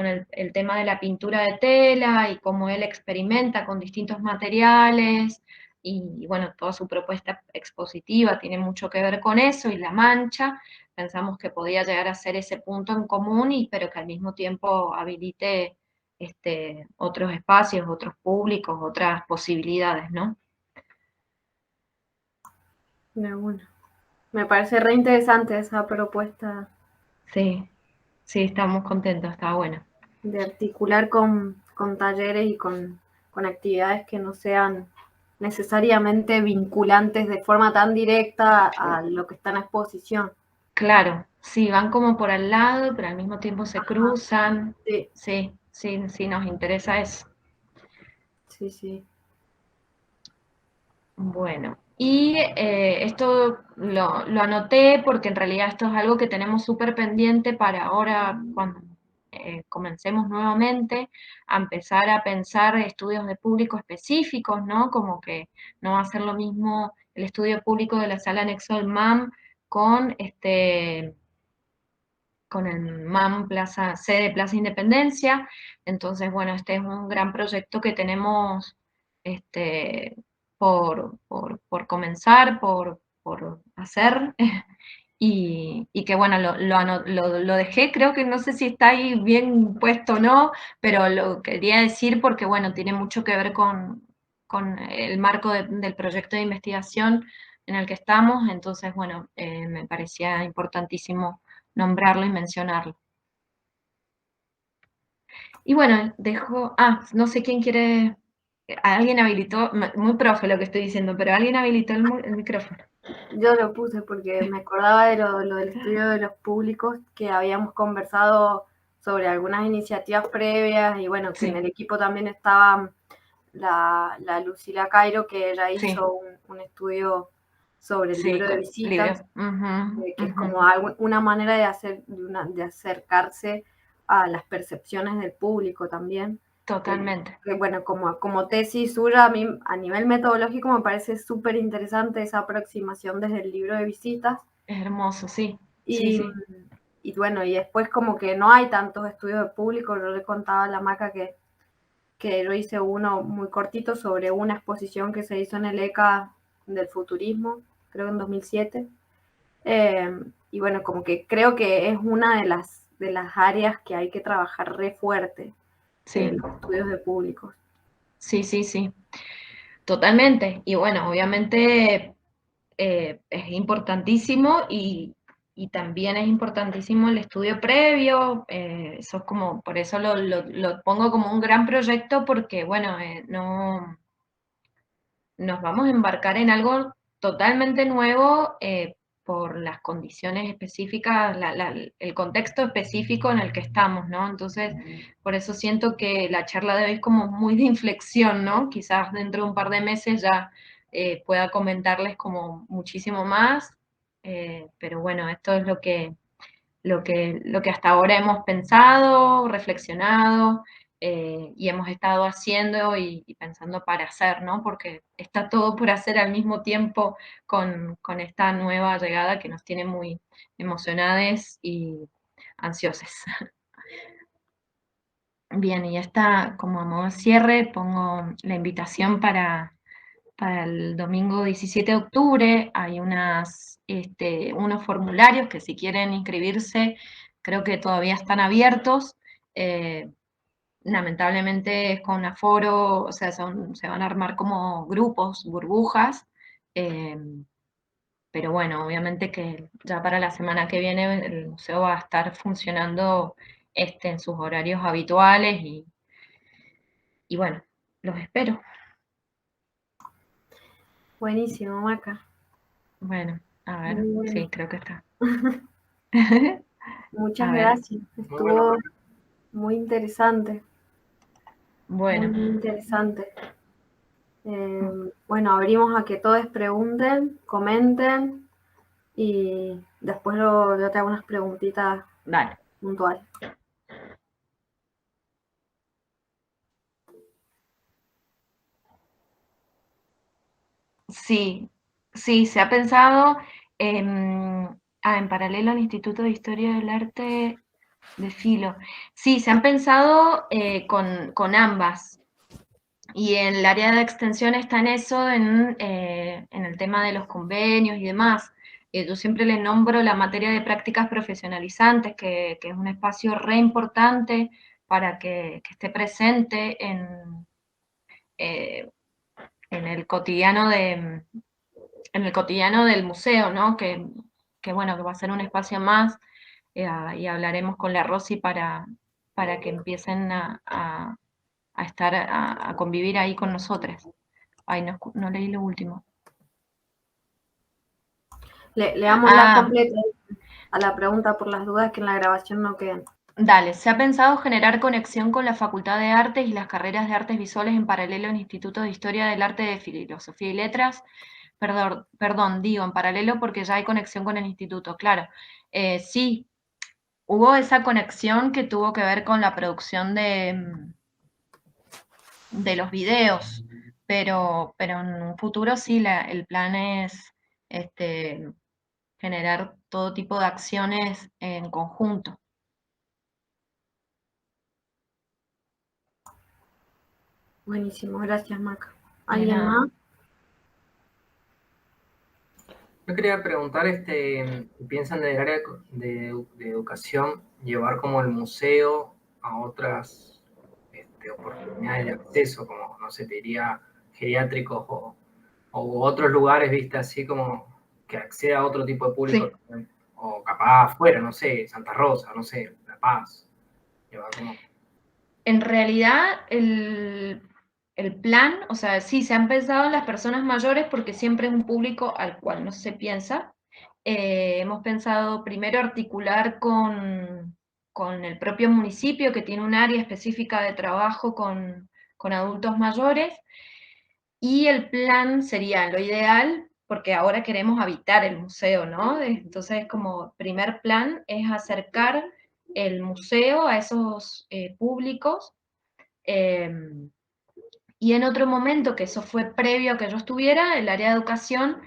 Speaker 1: el tema de la pintura de tela y cómo él experimenta con distintos materiales, y bueno, toda su propuesta expositiva tiene mucho que ver con eso, y la mancha, pensamos que podía llegar a ser ese punto en común, pero que al mismo tiempo habilite otros espacios, otros públicos, otras posibilidades, ¿no?
Speaker 2: Bueno, me parece re interesante esa propuesta
Speaker 1: Sí, sí, estamos contentos, está bueno.
Speaker 2: de articular con talleres y con actividades que no sean necesariamente vinculantes de forma tan directa a lo que está en exposición.
Speaker 1: Claro, sí, van como por al lado, pero al mismo tiempo se
Speaker 2: Ajá,
Speaker 1: cruzan.
Speaker 2: sí,
Speaker 1: Sí, sí, sí, nos interesa eso.
Speaker 2: sí, sí.
Speaker 1: Bueno, y esto lo anoté porque en realidad esto es algo que tenemos súper pendiente para ahora, cuando comencemos nuevamente a empezar a pensar estudios de público específicos, ¿no? Como que no va a ser lo mismo el estudio público de la sala anexo del MAM con con el MAM Plaza, sede Plaza Independencia. Entonces, bueno, este es un gran proyecto que tenemos este, por comenzar, por hacer, y que bueno, lo dejé, creo que no sé si está ahí bien puesto o no, pero lo quería decir porque bueno, tiene mucho que ver con el marco del proyecto de investigación en el que estamos. Entonces bueno, me parecía importantísimo nombrarlo y mencionarlo. Y bueno, no sé quién quiere, alguien habilitó, muy profe lo que estoy diciendo, pero alguien habilitó el micrófono.
Speaker 2: Yo lo puse porque me acordaba de lo del estudio de los públicos, que habíamos conversado sobre algunas iniciativas previas y bueno, que en
Speaker 1: Sí,
Speaker 2: el equipo también estaba la Lucila Cairo, que ella
Speaker 1: sí,
Speaker 2: hizo un estudio sobre el
Speaker 1: sí,
Speaker 2: libro de
Speaker 1: con libro.
Speaker 2: visitas,
Speaker 1: Ujú,
Speaker 2: que es
Speaker 1: ujú.
Speaker 2: como una manera de acercarse a las percepciones del público también.
Speaker 1: Totalmente.
Speaker 2: Que, bueno, como tesis suya, a mí a nivel metodológico me parece súper interesante esa aproximación desde el libro de visitas.
Speaker 1: Es hermoso, sí. Sí,
Speaker 2: Y,
Speaker 1: sí.
Speaker 2: y bueno, y después como que no hay tantos estudios de público. Yo le contaba a la Maca que yo hice uno muy cortito sobre una exposición que se hizo en el ECA del futurismo, creo que en 2007. Y bueno, como que creo que es una de las áreas que hay que trabajar re fuerte,
Speaker 1: Sí,
Speaker 2: los estudios de públicos.
Speaker 1: sí, sí, sí. Totalmente. Y bueno, obviamente es importantísimo y también es importantísimo el estudio previo. Eso es como, por eso lo pongo como un gran proyecto porque, bueno, no nos vamos a embarcar en algo totalmente nuevo por las condiciones específicas, el contexto específico en el que estamos, ¿no? Entonces, por eso siento que la charla de hoy es como muy de inflexión, ¿no? Quizás dentro de un par de meses ya pueda comentarles como muchísimo más, pero bueno, esto es lo que hasta ahora hemos pensado, reflexionado y hemos estado haciendo y pensando para hacer, ¿no? Porque está todo por hacer al mismo tiempo con esta nueva llegada que nos tiene muy emocionadas y ansiosas. Bien, y esta, como a modo de cierre, pongo la invitación para el domingo 17 de octubre. Hay unos formularios que si quieren inscribirse, creo que todavía están abiertos. Eh, Lamentablemente es con aforo, o sea, se van a armar como grupos, burbujas. eh, pero bueno, obviamente que ya para la semana que viene el museo va a estar funcionando en sus horarios habituales y bueno, los espero.
Speaker 2: Buenísimo, Maca.
Speaker 1: Bueno, a ver,
Speaker 2: Muy bueno.
Speaker 1: sí, creo que está.
Speaker 2: Muchas
Speaker 1: A ver,
Speaker 2: gracias.
Speaker 3: Muy bueno,
Speaker 2: Estuvo muy interesante, muy,
Speaker 1: bueno,
Speaker 2: muy interesante. Bueno, abrimos a que todos pregunten, comenten y después yo te hago unas preguntitas
Speaker 1: dale.
Speaker 2: puntuales.
Speaker 1: Sí, sí, se ha pensado en paralelo al Instituto de Historia del Arte de Filo. Sí, se han pensado con ambas. Y en el área de extensión está en eso, en el tema de los convenios y demás. Yo siempre le nombro la materia de prácticas profesionalizantes, que es un espacio re importante para que esté presente eh, en el cotidiano en el cotidiano del museo, ¿no? Que bueno, que va a ser un espacio más, y hablaremos con la Rosy para que empiecen a estar, a convivir ahí con nosotras. Ay, no leí lo último.
Speaker 2: Leamos la
Speaker 1: Ah,
Speaker 2: completa a la pregunta por las dudas que en la grabación no queden.
Speaker 1: dale, se ha pensado generar conexión con la Facultad de Artes y las carreras de Artes Visuales en paralelo al Instituto de Historia del Arte de Filosofía y Letras. Perdón, digo en paralelo porque ya hay conexión con el instituto, claro. Sí, hubo esa conexión que tuvo que ver con la producción de los videos, pero en un futuro sí, el plan es este, generar todo tipo de acciones en conjunto.
Speaker 2: Buenísimo, gracias, Maca.
Speaker 1: De
Speaker 2: ¿Alguien
Speaker 1: nada.
Speaker 2: más?
Speaker 3: yo quería preguntar, ¿piensan del área de educación llevar como el museo a otras oportunidades de acceso, como, no sé, te diría geriátricos o otros lugares, viste, así como que acceda a otro tipo de público
Speaker 1: Sí.
Speaker 3: también? O capaz afuera, no sé, Santa Rosa, no sé, La Paz, llevar como...
Speaker 1: En realidad, el plan, o sea, sí, se han pensado en las personas mayores porque siempre es un público al cual no se piensa. Hemos pensado primero articular con el propio municipio que tiene un área específica de trabajo con adultos mayores. Y el plan sería lo ideal, porque ahora queremos habitar el museo, ¿no? Entonces, como primer plan es acercar el museo a esos públicos Y en otro momento, que eso fue previo a que yo estuviera, el área de educación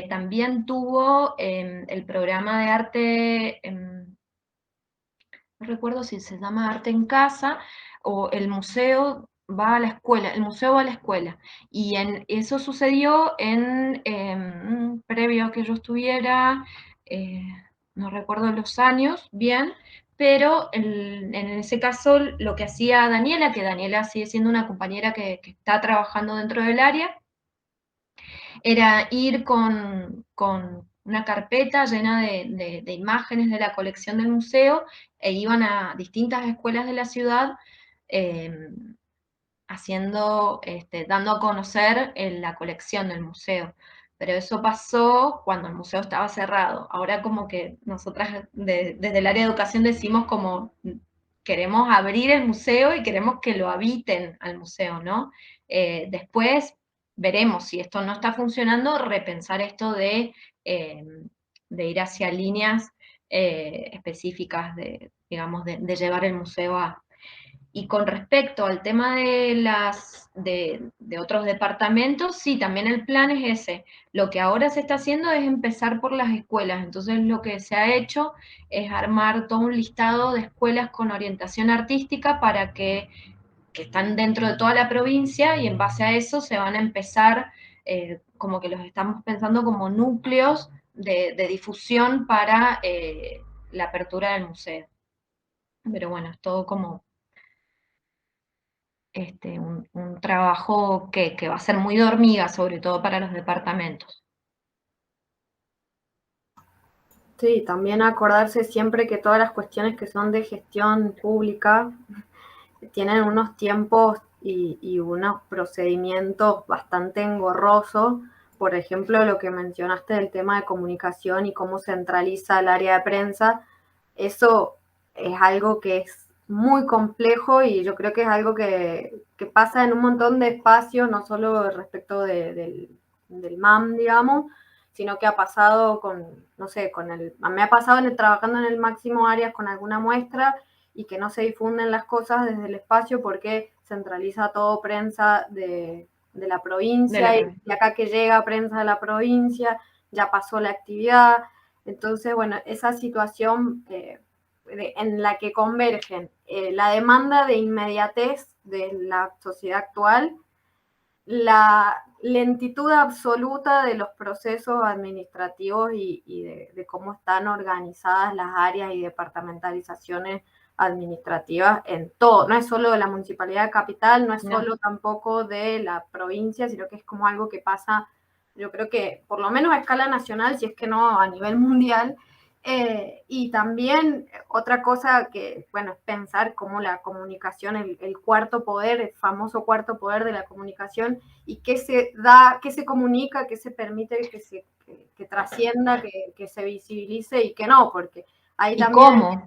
Speaker 1: también tuvo el programa de arte, no recuerdo si se llama Arte en Casa, o el museo va a la escuela, el museo va a la escuela. Y eso sucedió previo a que yo estuviera, no recuerdo los años bien, pero en ese caso lo que hacía Daniela, que Daniela sigue siendo una compañera que está trabajando dentro del área, era ir con una carpeta llena de imágenes de la colección del museo e iban a distintas escuelas de la ciudad dando a conocer la colección del museo. Pero eso pasó cuando el museo estaba cerrado. Ahora como que nosotras desde el área de educación decimos como queremos abrir el museo y queremos que lo habiten al museo, ¿no? Después veremos si esto no está funcionando, repensar esto eh, de ir hacia líneas específicas digamos, de llevar el museo a. Y con respecto al tema de otros departamentos, sí, también el plan es ese. Lo que ahora se está haciendo es empezar por las escuelas. Entonces lo que se ha hecho es armar todo un listado de escuelas con orientación artística que están dentro de toda la provincia y en base a eso se van a empezar, como que los estamos pensando como núcleos de difusión para la apertura del museo. Pero bueno, es todo como un trabajo que va a ser muy de hormiga, sobre todo para los departamentos.
Speaker 2: Sí, también acordarse siempre que todas las cuestiones que son de gestión pública tienen unos tiempos y unos procedimientos bastante engorrosos. Por ejemplo, lo que mencionaste del tema de comunicación y cómo centraliza el área de prensa, eso es algo que es muy complejo y yo creo que es algo que pasa en un montón de espacios, no solo respecto del MAM, digamos, sino que ha pasado no sé, me ha pasado trabajando en el Máximo Arias con alguna muestra y que no se difunden las cosas desde el espacio porque centraliza todo prensa de la provincia y acá que llega prensa de la provincia, ya pasó la actividad. Entonces, bueno, esa situación en la que convergen la demanda de inmediatez de la sociedad actual, la lentitud absoluta de los procesos administrativos y de cómo están organizadas las áreas y departamentalizaciones administrativas en todo. No es solo de la municipalidad de Capital, no es solo tampoco de la provincia, sino que es como algo que pasa, yo creo que por lo menos a escala nacional, si es que no a nivel mundial. Y también otra cosa que, bueno, es pensar cómo la comunicación, el cuarto poder, el famoso cuarto poder de la comunicación, y qué se da, qué se comunica, qué se permite que trascienda, que se visibilice y que no, porque ahí también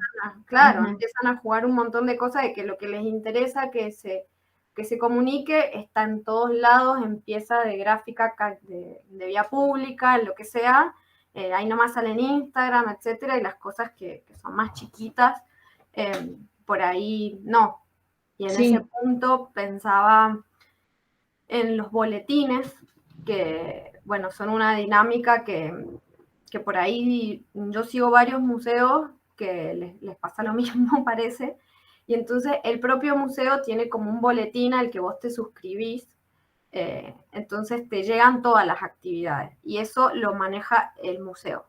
Speaker 2: empiezan a jugar un montón de cosas de que lo que les interesa que se comunique está en todos lados, en piezas de gráfica de vía pública, en lo que sea. Ahí nomás salen Instagram, etcétera, y las cosas que son más chiquitas, por ahí no. Y en ese punto pensaba en los boletines, que, bueno, son una dinámica que por ahí yo sigo varios museos que les pasa lo mismo, parece, y entonces el propio museo tiene como un boletín al que vos te suscribís, entonces te llegan todas las actividades y eso lo maneja el museo.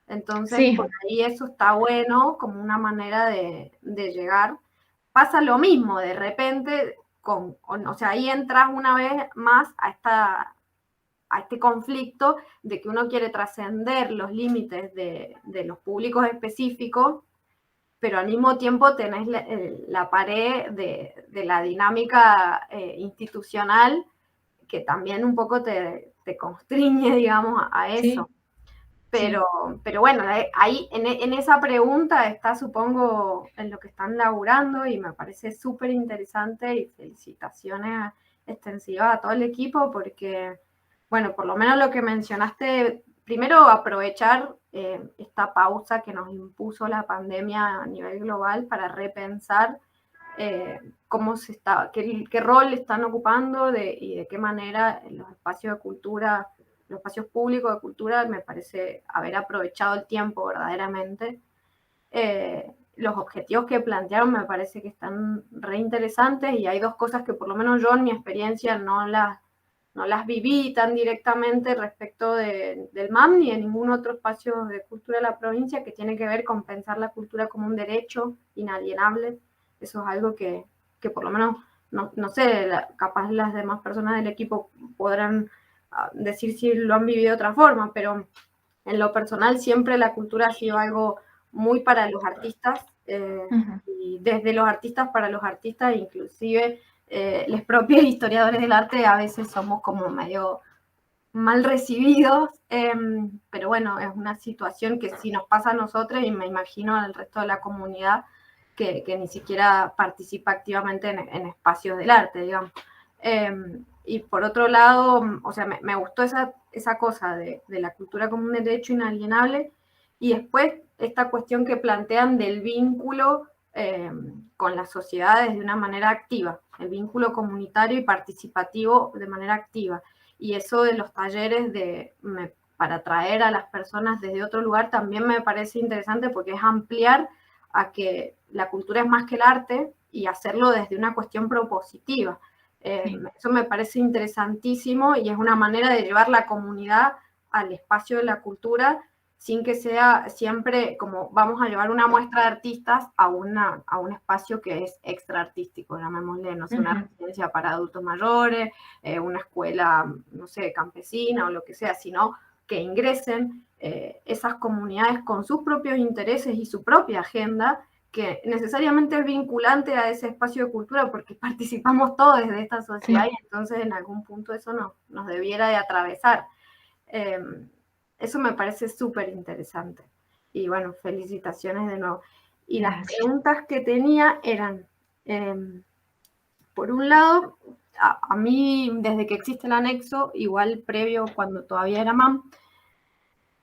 Speaker 2: Entonces, por ahí eso está bueno, como una manera de llegar. Pasa lo mismo, de repente, o sea, ahí entras una vez más a este conflicto de que uno quiere trascender los límites de los públicos específicos, pero al mismo tiempo tenés la pared de la dinámica institucional que también un poco te constriñe, digamos, a eso. Pero bueno, ahí en esa pregunta está, supongo, en lo que están laburando y me parece súper interesante y felicitaciones extensivas a todo el equipo porque, bueno, por lo menos lo que mencionaste, primero aprovechar esta pausa que nos impuso la pandemia a nivel global para repensar cómo se está, qué rol están ocupando y de qué manera los espacios de cultura, los espacios públicos de cultura, me parece haber aprovechado el tiempo verdaderamente. Los objetivos que plantearon me parece que están re interesantes, y hay dos cosas que por lo menos yo en mi experiencia no las viví tan directamente respecto del MAM ni de ningún otro espacio de cultura de la provincia, que tiene que ver con pensar la cultura como un derecho inalienable. Eso es algo que por lo menos, no sé, capaz las demás personas del equipo podrán decir si lo han vivido de otra forma, pero en lo personal siempre la cultura ha sido algo muy para los artistas, y desde los artistas para los artistas, inclusive los propios historiadores del arte a veces somos como medio mal recibidos, pero bueno, es una situación que sí nos pasa a nosotros, y me imagino al resto de la comunidad que ni siquiera participa activamente en espacios del arte, digamos. Y por otro lado, o sea, me gustó esa cosa de la cultura como un derecho inalienable, y después esta cuestión que plantean del vínculo con las sociedades de una manera activa, el vínculo comunitario y participativo de manera activa. Y eso de los talleres para atraer a las personas desde otro lugar también me parece interesante, porque es ampliar a que la cultura es más que el arte y hacerlo desde una cuestión propositiva. Sí. Eso me parece interesantísimo, y es una manera de llevar la comunidad al espacio de la cultura sin que sea siempre como vamos a llevar una muestra de artistas a un espacio que es extra artístico, llamémosle, no sé, una residencia para adultos mayores, una escuela, no sé, campesina o lo que sea, sino que ingresen esas comunidades con sus propios intereses y su propia agenda, que necesariamente es vinculante a ese espacio de cultura, porque participamos todos de esta sociedad, sí. Y entonces en algún punto eso nos debiera de atravesar. Eso me parece súper interesante. Y bueno, felicitaciones de nuevo. Y gracias. Las preguntas que tenía eran, por un lado, a mí, desde que existe el anexo, igual previo cuando todavía era MAM,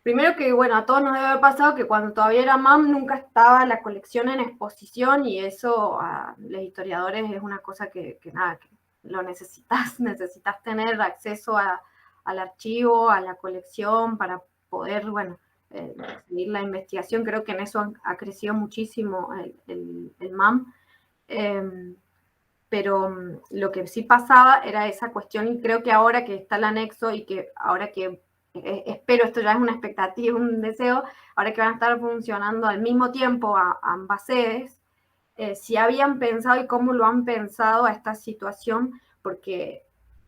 Speaker 2: primero que, bueno, a todos nos debe haber pasado que cuando todavía era MAM nunca estaba la colección en exposición, y eso a los historiadores es una cosa que nada, que lo necesitas tener acceso al archivo, a la colección, para poder, bueno, seguir la investigación. Creo que en eso ha crecido muchísimo el MAM. Pero lo que sí pasaba era esa cuestión, y creo que ahora que está el anexo, y que ahora que espero, esto ya es una expectativa, un deseo, ahora que van a estar funcionando al mismo tiempo ambas sedes, si habían pensado y cómo lo han pensado a esta situación, porque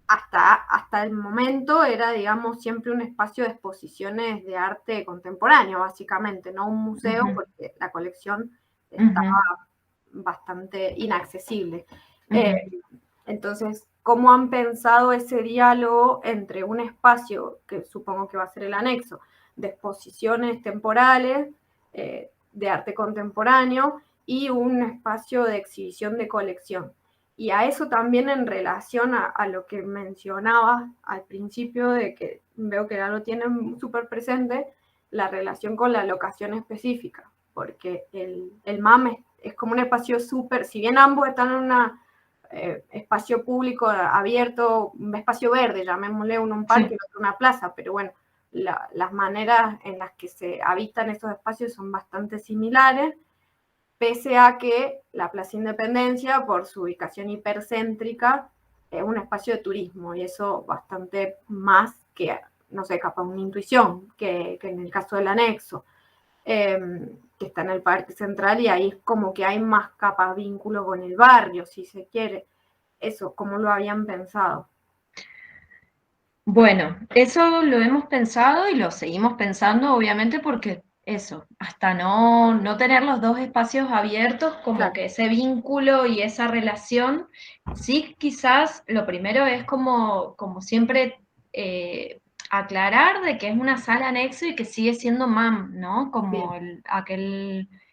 Speaker 2: hasta el momento era, digamos, siempre un espacio de exposiciones de arte contemporáneo, básicamente, no un museo, porque la colección estaba bastante inaccesible. Entonces, ¿cómo han pensado ese diálogo entre un espacio, que supongo que va a ser el anexo, de exposiciones temporales de arte contemporáneo, y un espacio de exhibición de colección? Y a eso también en relación a lo que mencionaba al principio, de que veo que ya lo tienen súper presente, la relación con la locación específica, porque el MAM es como un espacio súper, si bien ambos están en un espacio público abierto, un espacio verde, llamémosle, uno un parque, sí, y otro una plaza, pero bueno, las maneras en las que se habitan estos espacios son bastante similares, pese a que la Plaza Independencia, por su ubicación hipercéntrica, es un espacio de turismo, y eso bastante más que, no sé, capaz una intuición, que en el caso del anexo, que está en el Parque Central, y ahí es como que hay más capaz vínculo con el barrio, si se quiere. Eso, ¿cómo lo habían pensado?
Speaker 1: Bueno, eso lo hemos pensado y lo seguimos pensando, obviamente, porque eso, hasta no tener los dos espacios abiertos, como claro, que ese vínculo y esa relación, sí, quizás lo primero es como siempre aclarar de que es una sala anexo y que sigue siendo MAM, ¿no? Como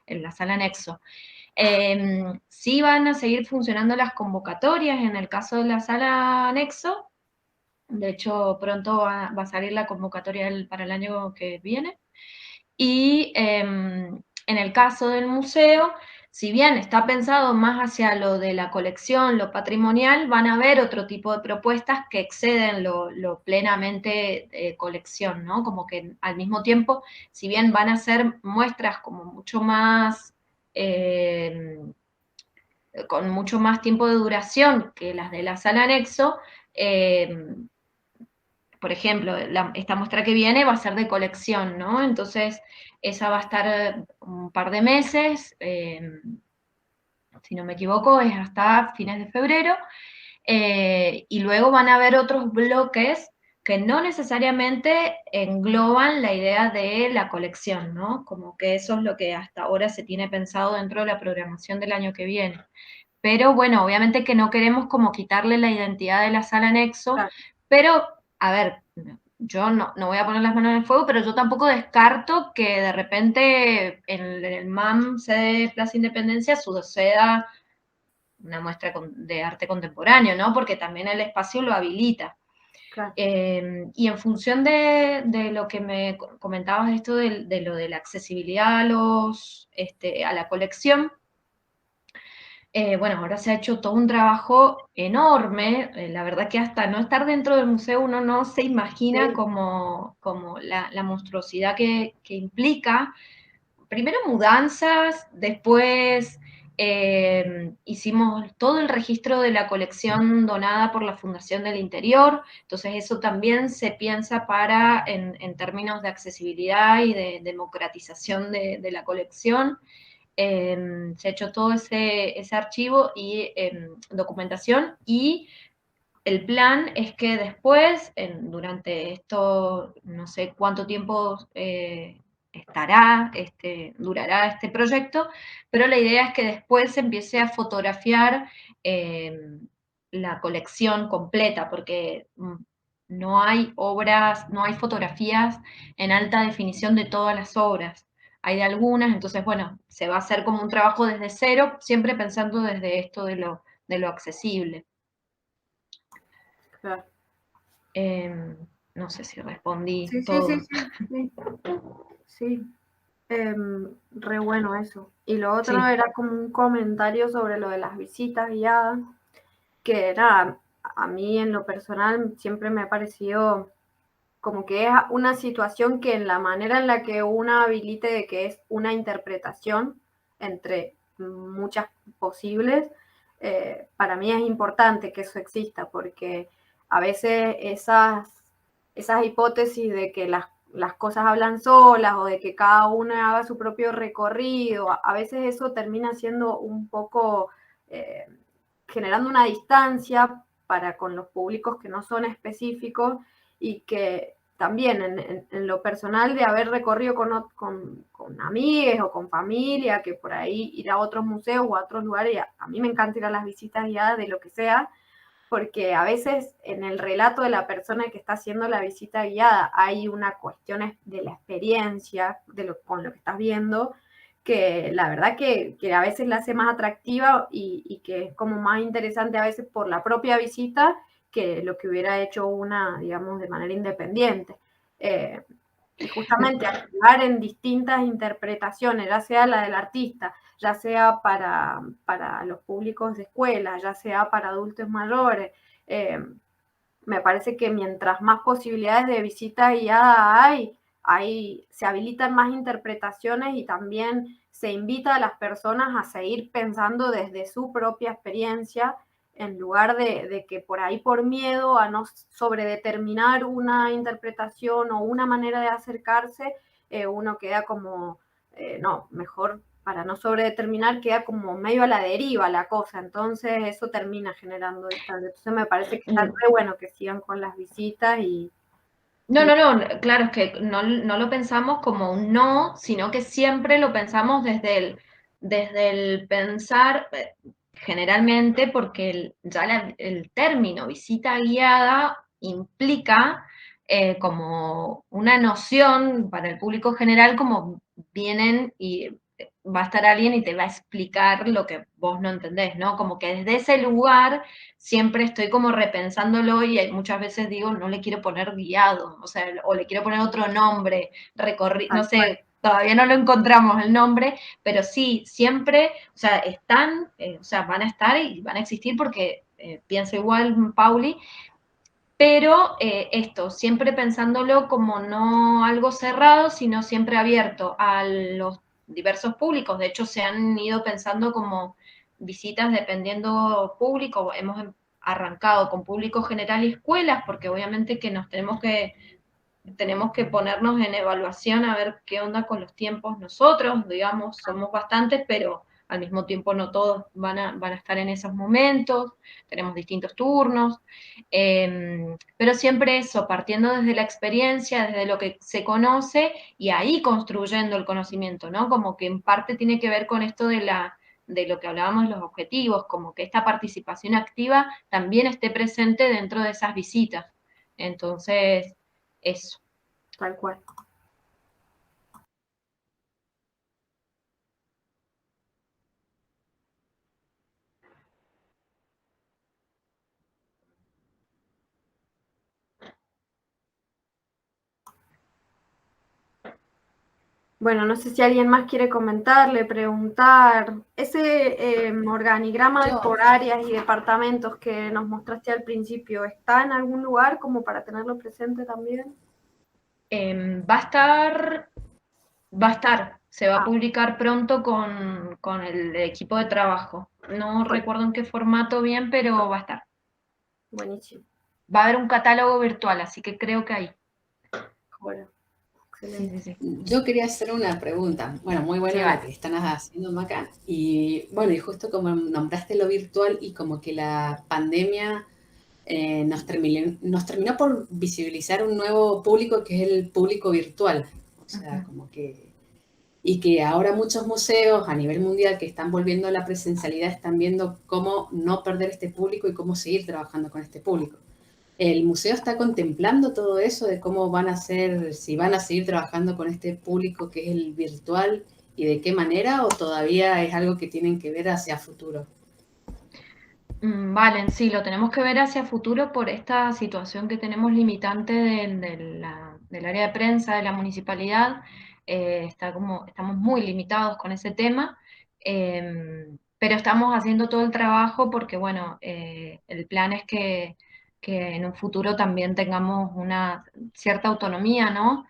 Speaker 1: la sala anexo. Sí van a seguir funcionando las convocatorias en el caso de la sala anexo. De hecho, pronto va a salir la convocatoria para el año que viene. Y en el caso del museo, si bien está pensado más hacia lo de la colección, lo patrimonial, van a haber otro tipo de propuestas que exceden lo plenamente colección, ¿no? Como que al mismo tiempo, si bien van a ser muestras como mucho más, con mucho más tiempo de duración que las de la sala anexo, por ejemplo, esta muestra que viene va a ser de colección, ¿no? Entonces, esa va a estar un par de meses, si no me equivoco, es hasta fines de febrero, y luego van a haber otros bloques que no necesariamente engloban la idea de la colección, ¿no? Como que eso es lo que hasta ahora se tiene pensado dentro de la programación del año que viene. Pero bueno, obviamente que no queremos como quitarle la identidad de la sala anexo,
Speaker 2: Claro.
Speaker 1: pero, a ver, yo no voy a poner las manos en el fuego, pero yo tampoco descarto que de repente en el MAM sede Plaza Independencia suceda una muestra de arte contemporáneo, ¿no? Porque también el espacio lo habilita.
Speaker 2: Claro.
Speaker 1: Y en función de lo que me comentabas, esto de lo de la accesibilidad a la colección, bueno, ahora se ha hecho todo un trabajo enorme, la verdad que hasta no estar dentro del museo uno no se imagina
Speaker 2: Sí.
Speaker 1: como la monstruosidad que implica. Primero mudanzas, después hicimos todo el registro de la colección donada por la Fundación del Interior, entonces eso también se piensa en términos de accesibilidad y de democratización de la colección. Se ha hecho todo ese archivo y documentación, y el plan es que después, durante esto, no sé cuánto tiempo durará este proyecto, pero la idea es que después se empiece a fotografiar la colección completa, porque no hay obras, no hay fotografías en alta definición de todas las obras. Hay de algunas, entonces, bueno, se va a hacer como un trabajo desde cero, siempre pensando desde esto de lo accesible.
Speaker 2: Claro.
Speaker 1: No sé si respondí
Speaker 2: Sí, sí,
Speaker 1: todo.
Speaker 2: sí, sí, sí. Sí. Re bueno eso. Y lo otro
Speaker 1: Sí.
Speaker 2: era como un comentario sobre lo de las visitas guiadas, que nada, a mí en lo personal siempre me ha parecido como que es una situación que en la manera en la que uno habilite de que es una interpretación entre muchas posibles, para mí es importante que eso exista, porque a veces esas hipótesis de que las cosas hablan solas o de que cada uno haga su propio recorrido, a veces eso termina siendo un poco generando una distancia para con los públicos que no son específicos, y que también en lo personal de haber recorrido con amigues o con familia, que por ahí ir a otros museos o a otros lugares, a mí me encanta ir a las visitas guiadas de lo que sea, porque a veces en el relato de la persona que está haciendo la visita guiada hay una cuestión de la experiencia con lo que estás viendo, que la verdad que a veces la hace más atractiva y que es como más interesante a veces por la propia visita que lo que hubiera hecho una, digamos, de manera independiente. Y justamente actuar en distintas interpretaciones, ya sea la del artista, ya sea para los públicos de escuela, ya sea para adultos mayores, me parece que mientras más posibilidades de visita guiada se habilitan más interpretaciones y también se invita a las personas a seguir pensando desde su propia experiencia, en lugar de que por ahí por miedo a no sobredeterminar una interpretación o una manera de acercarse, uno queda como, no, mejor para no sobredeterminar, queda como medio a la deriva la cosa, entonces eso termina generando distancia. Entonces me parece que está re bueno que sigan con las visitas
Speaker 1: No, claro, es que no lo pensamos como un no, sino que siempre lo pensamos desde el pensar, generalmente, porque ya el término visita guiada implica como una noción para el público general, como vienen y va a estar alguien y te va a explicar lo que vos no entendés, ¿no? Como que desde ese lugar siempre estoy como repensándolo y muchas veces digo, no le quiero poner guiado, o sea, o le quiero poner otro nombre, no sé, todavía no lo encontramos el nombre, pero sí, siempre, o sea, están, o sea, van a estar y van a existir porque pienso igual, Pauli, pero esto, siempre pensándolo como no algo cerrado, sino siempre abierto a los diversos públicos. De hecho, se han ido pensando como visitas dependiendo público. Hemos arrancado con público general y escuelas, porque obviamente que nos tenemos que ponernos en evaluación a ver qué onda con los tiempos nosotros, digamos, somos bastantes, pero al mismo tiempo no todos van a estar en esos momentos, tenemos distintos turnos, pero siempre eso, partiendo desde la experiencia, desde lo que se conoce y ahí construyendo el conocimiento, ¿no? Como que en parte tiene que ver con esto de lo que hablábamos de los objetivos, como que esta participación activa también esté presente dentro de esas visitas. Entonces, eso.
Speaker 2: Tal cual. Bueno, no sé si alguien más quiere comentarle, preguntar. Ese organigrama por áreas y departamentos que nos mostraste al principio, ¿está en algún lugar como para tenerlo presente también?
Speaker 1: Va a estar, se va a publicar pronto con el equipo de trabajo. No recuerdo en qué formato bien, pero va a estar.
Speaker 2: Buenísimo.
Speaker 1: Va a haber un catálogo virtual, así que creo que ahí.
Speaker 2: Bueno,
Speaker 1: sí, sí.
Speaker 4: Yo quería hacer una pregunta. Bueno, muy buena la que están haciendo, Maca. Y bueno, y justo como nombraste lo virtual y como que la pandemia nos terminó por visibilizar un nuevo público que es el público virtual. O sea, como que... Y que ahora muchos museos a nivel mundial que están volviendo a la presencialidad están viendo cómo no perder este público y cómo seguir trabajando con este público. ¿El museo está contemplando todo eso de cómo van a ser, si van a seguir trabajando con este público que es el virtual y de qué manera, o todavía es algo que tienen que ver hacia futuro?
Speaker 1: Vale, sí, lo tenemos que ver hacia futuro por esta situación que tenemos limitante del área de prensa de la municipalidad. Estamos muy limitados con ese tema, pero estamos haciendo todo el trabajo porque, bueno, el plan es que en un futuro también tengamos una cierta autonomía, ¿no?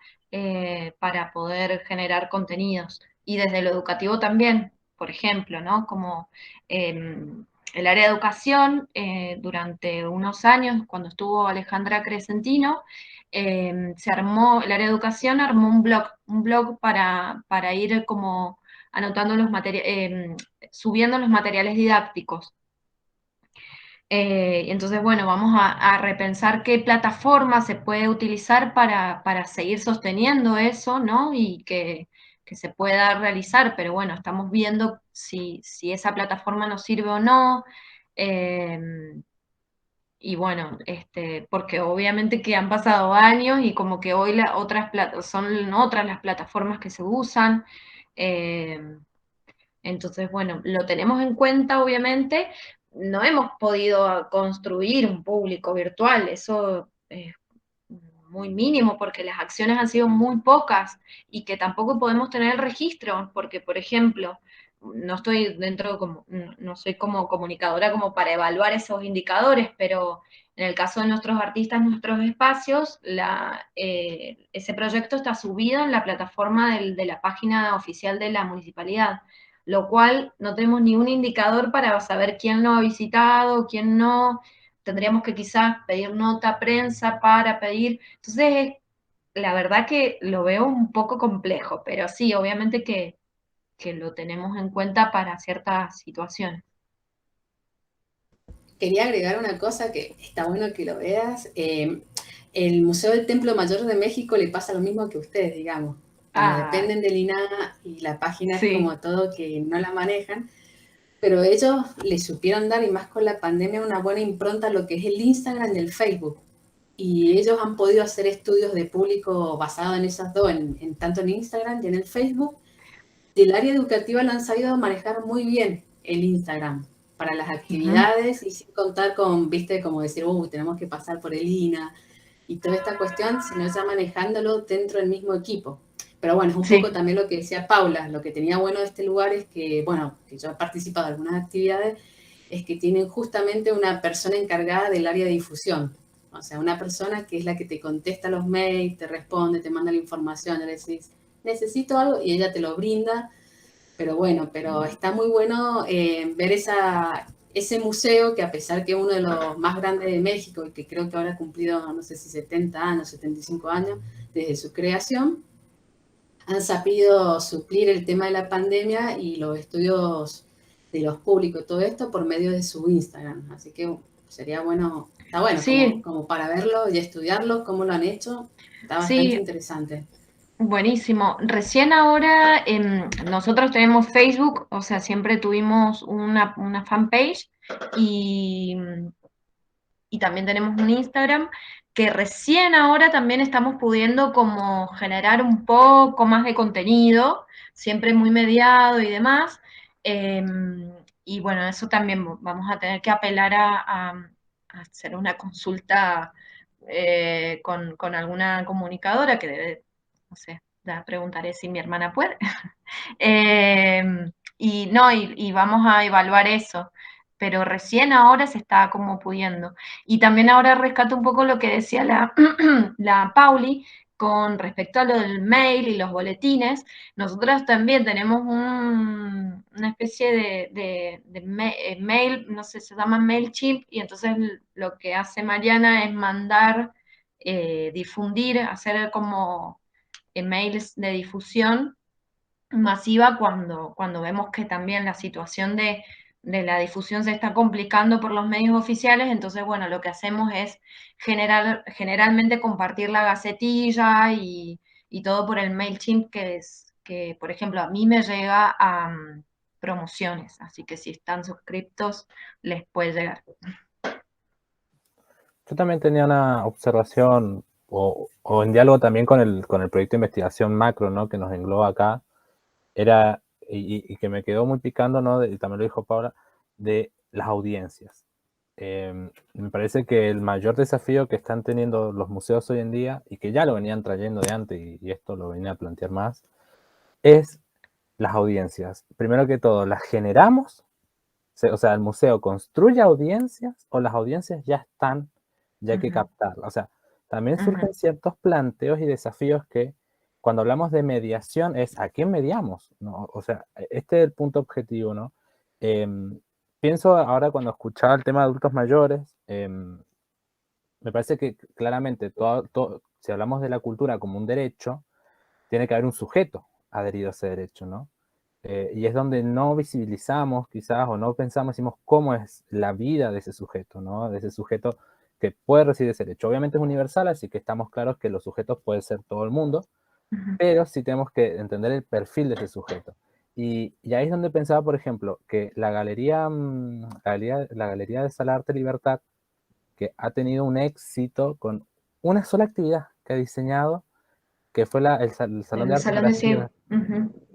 Speaker 1: Para poder generar contenidos. Y desde lo educativo también, por ejemplo, ¿no? Como el área de educación, durante unos años, cuando estuvo Alejandra Crescentino, el área de educación armó un blog para ir como anotando subiendo los materiales didácticos. Entonces, bueno, vamos a repensar qué plataforma se puede utilizar para seguir sosteniendo eso, ¿no? Y que se pueda realizar, pero bueno, estamos viendo si esa plataforma nos sirve o no. Y bueno, porque obviamente que han pasado años y como que hoy son otras las plataformas que se usan. Entonces, bueno, lo tenemos en cuenta, obviamente. No hemos podido construir un público virtual, eso es muy mínimo porque las acciones han sido muy pocas y que tampoco podemos tener el registro, porque, por ejemplo, no estoy no soy como comunicadora como para evaluar esos indicadores, pero en el caso de nuestros artistas, nuestros espacios, ese proyecto está subido en la plataforma de la página oficial de la municipalidad, lo cual no tenemos ni un indicador para saber quién lo ha visitado, quién no. Tendríamos que quizás pedir nota a prensa para pedir. Entonces, la verdad que lo veo un poco complejo, pero sí, obviamente que lo tenemos en cuenta para ciertas situaciones.
Speaker 4: Quería agregar una cosa que está bueno que lo veas. El Museo del Templo Mayor de México le pasa lo mismo que ustedes, digamos. Como dependen del INAH y la página es como todo que no la manejan, pero ellos le supieron dar, y más con la pandemia, una buena impronta a lo que es el Instagram y el Facebook. Y ellos han podido hacer estudios de público basados en esas dos, tanto en Instagram y en el Facebook. Y el área educativa lo han sabido manejar muy bien, el Instagram, para las actividades y sin contar con, viste, como decir, tenemos que pasar por el INAH y toda esta cuestión, sino ya manejándolo dentro del mismo equipo. Pero bueno, es un
Speaker 1: Sí.
Speaker 4: poco también lo que decía Paula, lo que tenía bueno de este lugar es que, bueno, que yo he participado de algunas actividades, es que tienen justamente una persona encargada del área de difusión. O sea, una persona que es la que te contesta los mails, te responde, te manda la información, le decís, necesito algo, y ella te lo brinda. Pero bueno, pero está muy bueno ver ese museo que a pesar que es uno de los más grandes de México y que creo que ahora ha cumplido, no sé si 70 años, 75 años desde su creación, han sabido suplir el tema de la pandemia y los estudios de los públicos, todo esto por medio de su Instagram. Así que sería bueno, está bueno
Speaker 1: Sí,
Speaker 4: como para verlo y estudiarlo, cómo lo han hecho. Está bastante
Speaker 1: sí,
Speaker 4: interesante.
Speaker 1: buenísimo. Recién ahora nosotros tenemos Facebook, o sea, siempre tuvimos una fanpage y, y también tenemos un Instagram que recién ahora también estamos pudiendo como generar un poco más de contenido, siempre muy mediado y demás. Y bueno, eso también vamos a tener que apelar a hacer una consulta con alguna comunicadora que debe, no sé, ya preguntaré si mi hermana puede. Y no, y vamos a evaluar eso, pero recién ahora se está como pudiendo. Y también ahora rescato un poco lo que decía la Pauli con respecto a lo del mail y los boletines. Nosotros también tenemos una especie de mail, no sé, se llama MailChimp, y entonces lo que hace Mariana es mandar, difundir, hacer como mails de difusión masiva cuando vemos que también la situación de la difusión se está complicando por los medios oficiales. Entonces, bueno, lo que hacemos es generalmente compartir la gacetilla y todo por el MailChimp, que, por ejemplo, a mí me llega a promociones, así que si están suscriptos les puede llegar.
Speaker 5: Yo también tenía una observación o en diálogo también con el proyecto de investigación macro, ¿no? Que nos engloba acá, era, y que me quedó muy picando, ¿no? Y también lo dijo Paula, de las audiencias. Me parece que el mayor desafío que están teniendo los museos hoy en día, y que ya lo venían trayendo de antes, y esto lo venía a plantear más, es las audiencias. Primero que todo, ¿las generamos? O sea, ¿el museo construye audiencias o las audiencias ya están, ya hay que captarlas? O sea, también surgen ciertos planteos y desafíos que cuando hablamos de mediación es ¿a quién mediamos? ¿No? O sea, este es el punto objetivo, ¿no? Pienso ahora cuando escuchaba el tema de adultos mayores, me parece que claramente si hablamos de la cultura como un derecho, tiene que haber un sujeto adherido a ese derecho, ¿no? Y es donde no visibilizamos quizás o no pensamos, decimos cómo es la vida de ese sujeto, ¿no? De ese sujeto que puede recibir ese derecho. Obviamente es universal, así que estamos claros que los sujetos pueden ser todo el mundo, pero sí tenemos que entender el perfil de ese sujeto. Y ahí es donde pensaba, por ejemplo, que la galería de Sala Arte Libertad, que ha tenido un éxito con una sola actividad que ha diseñado, que fue el Salón de
Speaker 1: El
Speaker 5: Arte
Speaker 1: Salón de Cine.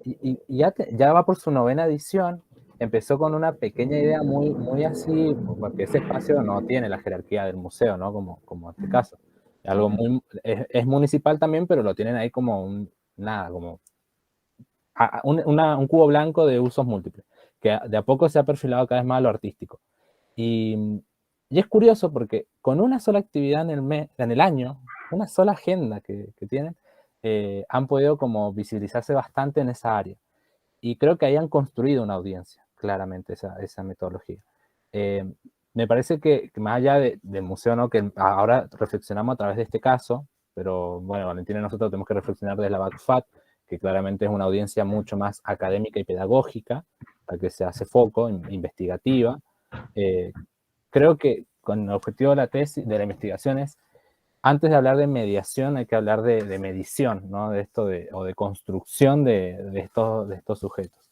Speaker 5: y ya va por su 9ª edición. Empezó con una pequeña idea muy así, porque ese espacio no tiene la jerarquía del museo, ¿no? Como en este caso. Algo es municipal también, pero lo tienen ahí como nada, como un cubo blanco de usos múltiples, que de a poco se ha perfilado cada vez más a lo artístico. Y es curioso porque con una sola actividad en el año, una sola agenda que tienen, han podido como visibilizarse bastante en esa área. Y creo que ahí han construido una audiencia, claramente, esa metodología. Me parece que más allá del museo, ¿no? Que ahora reflexionamos a través de este caso, pero bueno, Valentina y nosotros tenemos que reflexionar desde la BACFAT, que claramente es una audiencia mucho más académica y pedagógica, la que se hace foco, investigativa. Creo que con el objetivo de la tesis, de la investigación es, antes de hablar de mediación, hay que hablar de medición, ¿no? De esto o de construcción de estos sujetos.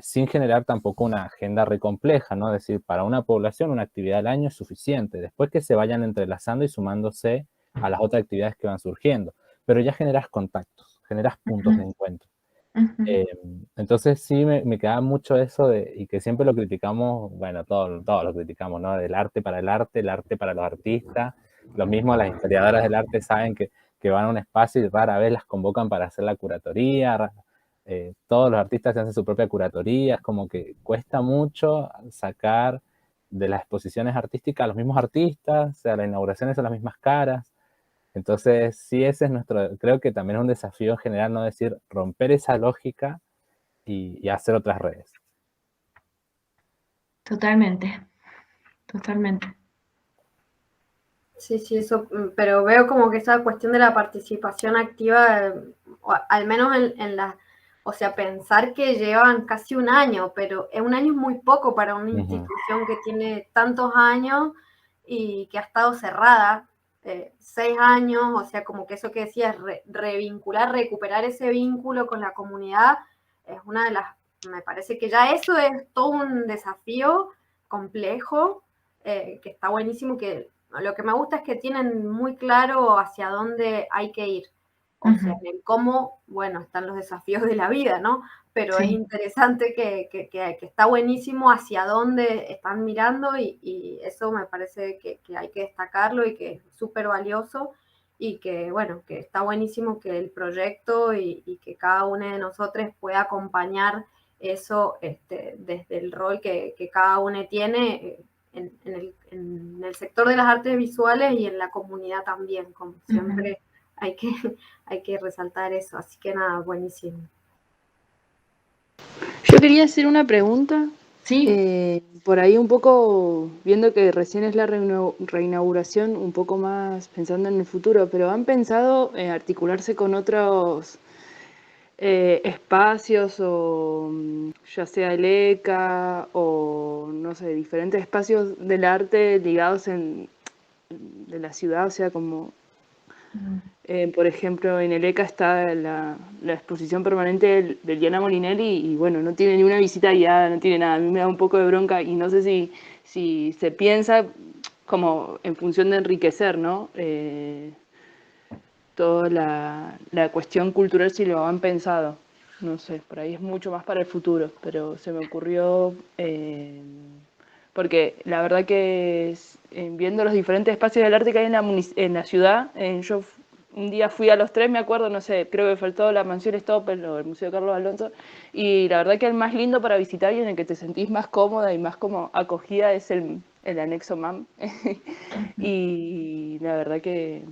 Speaker 5: Sin generar tampoco una agenda recompleja, ¿no? Es decir, para una población una actividad al año es suficiente, después que se vayan entrelazando y sumándose a las otras actividades que van surgiendo, pero ya generas contactos, generas puntos de encuentro. Entonces sí me queda mucho eso y que siempre lo criticamos, bueno, todos lo criticamos, ¿no? Del arte para el arte para los artistas. Lo mismo las historiadoras del arte saben que que van a un espacio y rara vez las convocan para hacer la curatoría. Todos los artistas hacen su propia curatoría, es como que cuesta mucho sacar de las exposiciones artísticas a los mismos artistas, o sea, las inauguraciones son las mismas caras. Entonces, sí, ese es creo que también es un desafío en general, no decir, romper esa lógica y hacer otras redes.
Speaker 1: Totalmente, totalmente.
Speaker 2: Sí, eso, pero veo como que esa cuestión de la participación activa, al menos o sea, pensar que llevan casi un año, pero un año es muy poco para una institución que tiene tantos años y que ha estado cerrada, 6 años, o sea, como que eso que decías, revincular, recuperar ese vínculo con la comunidad, es una de las, me parece que ya eso es todo un desafío complejo, que está buenísimo, que lo que me gusta es que tienen muy claro hacia dónde hay que ir. O sea, en el cómo, bueno, están los desafíos de la vida, ¿no? Pero sí, es interesante que está buenísimo hacia dónde están mirando y eso me parece que hay que destacarlo y que es súper valioso y que, bueno, que está buenísimo que el proyecto y que cada uno de nosotros pueda acompañar eso desde el rol que cada uno tiene en el sector de las artes visuales y en la comunidad también, como siempre hay que resaltar eso. Así que nada, buenísimo.
Speaker 6: Yo quería hacer una pregunta.
Speaker 1: Sí.
Speaker 6: Por ahí un poco, viendo que recién es la reinauguración, un poco más pensando en el futuro, pero ¿han pensado articularse con otros espacios o ya sea el ECA o no sé, diferentes espacios del arte ligados de la ciudad? O sea, como por ejemplo en el ECA está la exposición permanente del Diana Molinelli y bueno, no tiene ni una visita guiada, no tiene nada. A mí me da un poco de bronca y no sé si se piensa como en función de enriquecer, ¿no? Toda la cuestión cultural, si lo han pensado. No sé, por ahí es mucho más para el futuro, pero se me ocurrió porque la verdad que viendo los diferentes espacios del arte que hay en la ciudad, yo un día fui a los 3, me acuerdo, no sé, creo que faltó la mansión Stoppel o el Museo Carlos Alonso, y la verdad que el más lindo para visitar y en el que te sentís más cómoda y más como acogida es el anexo MAM. Y la verdad que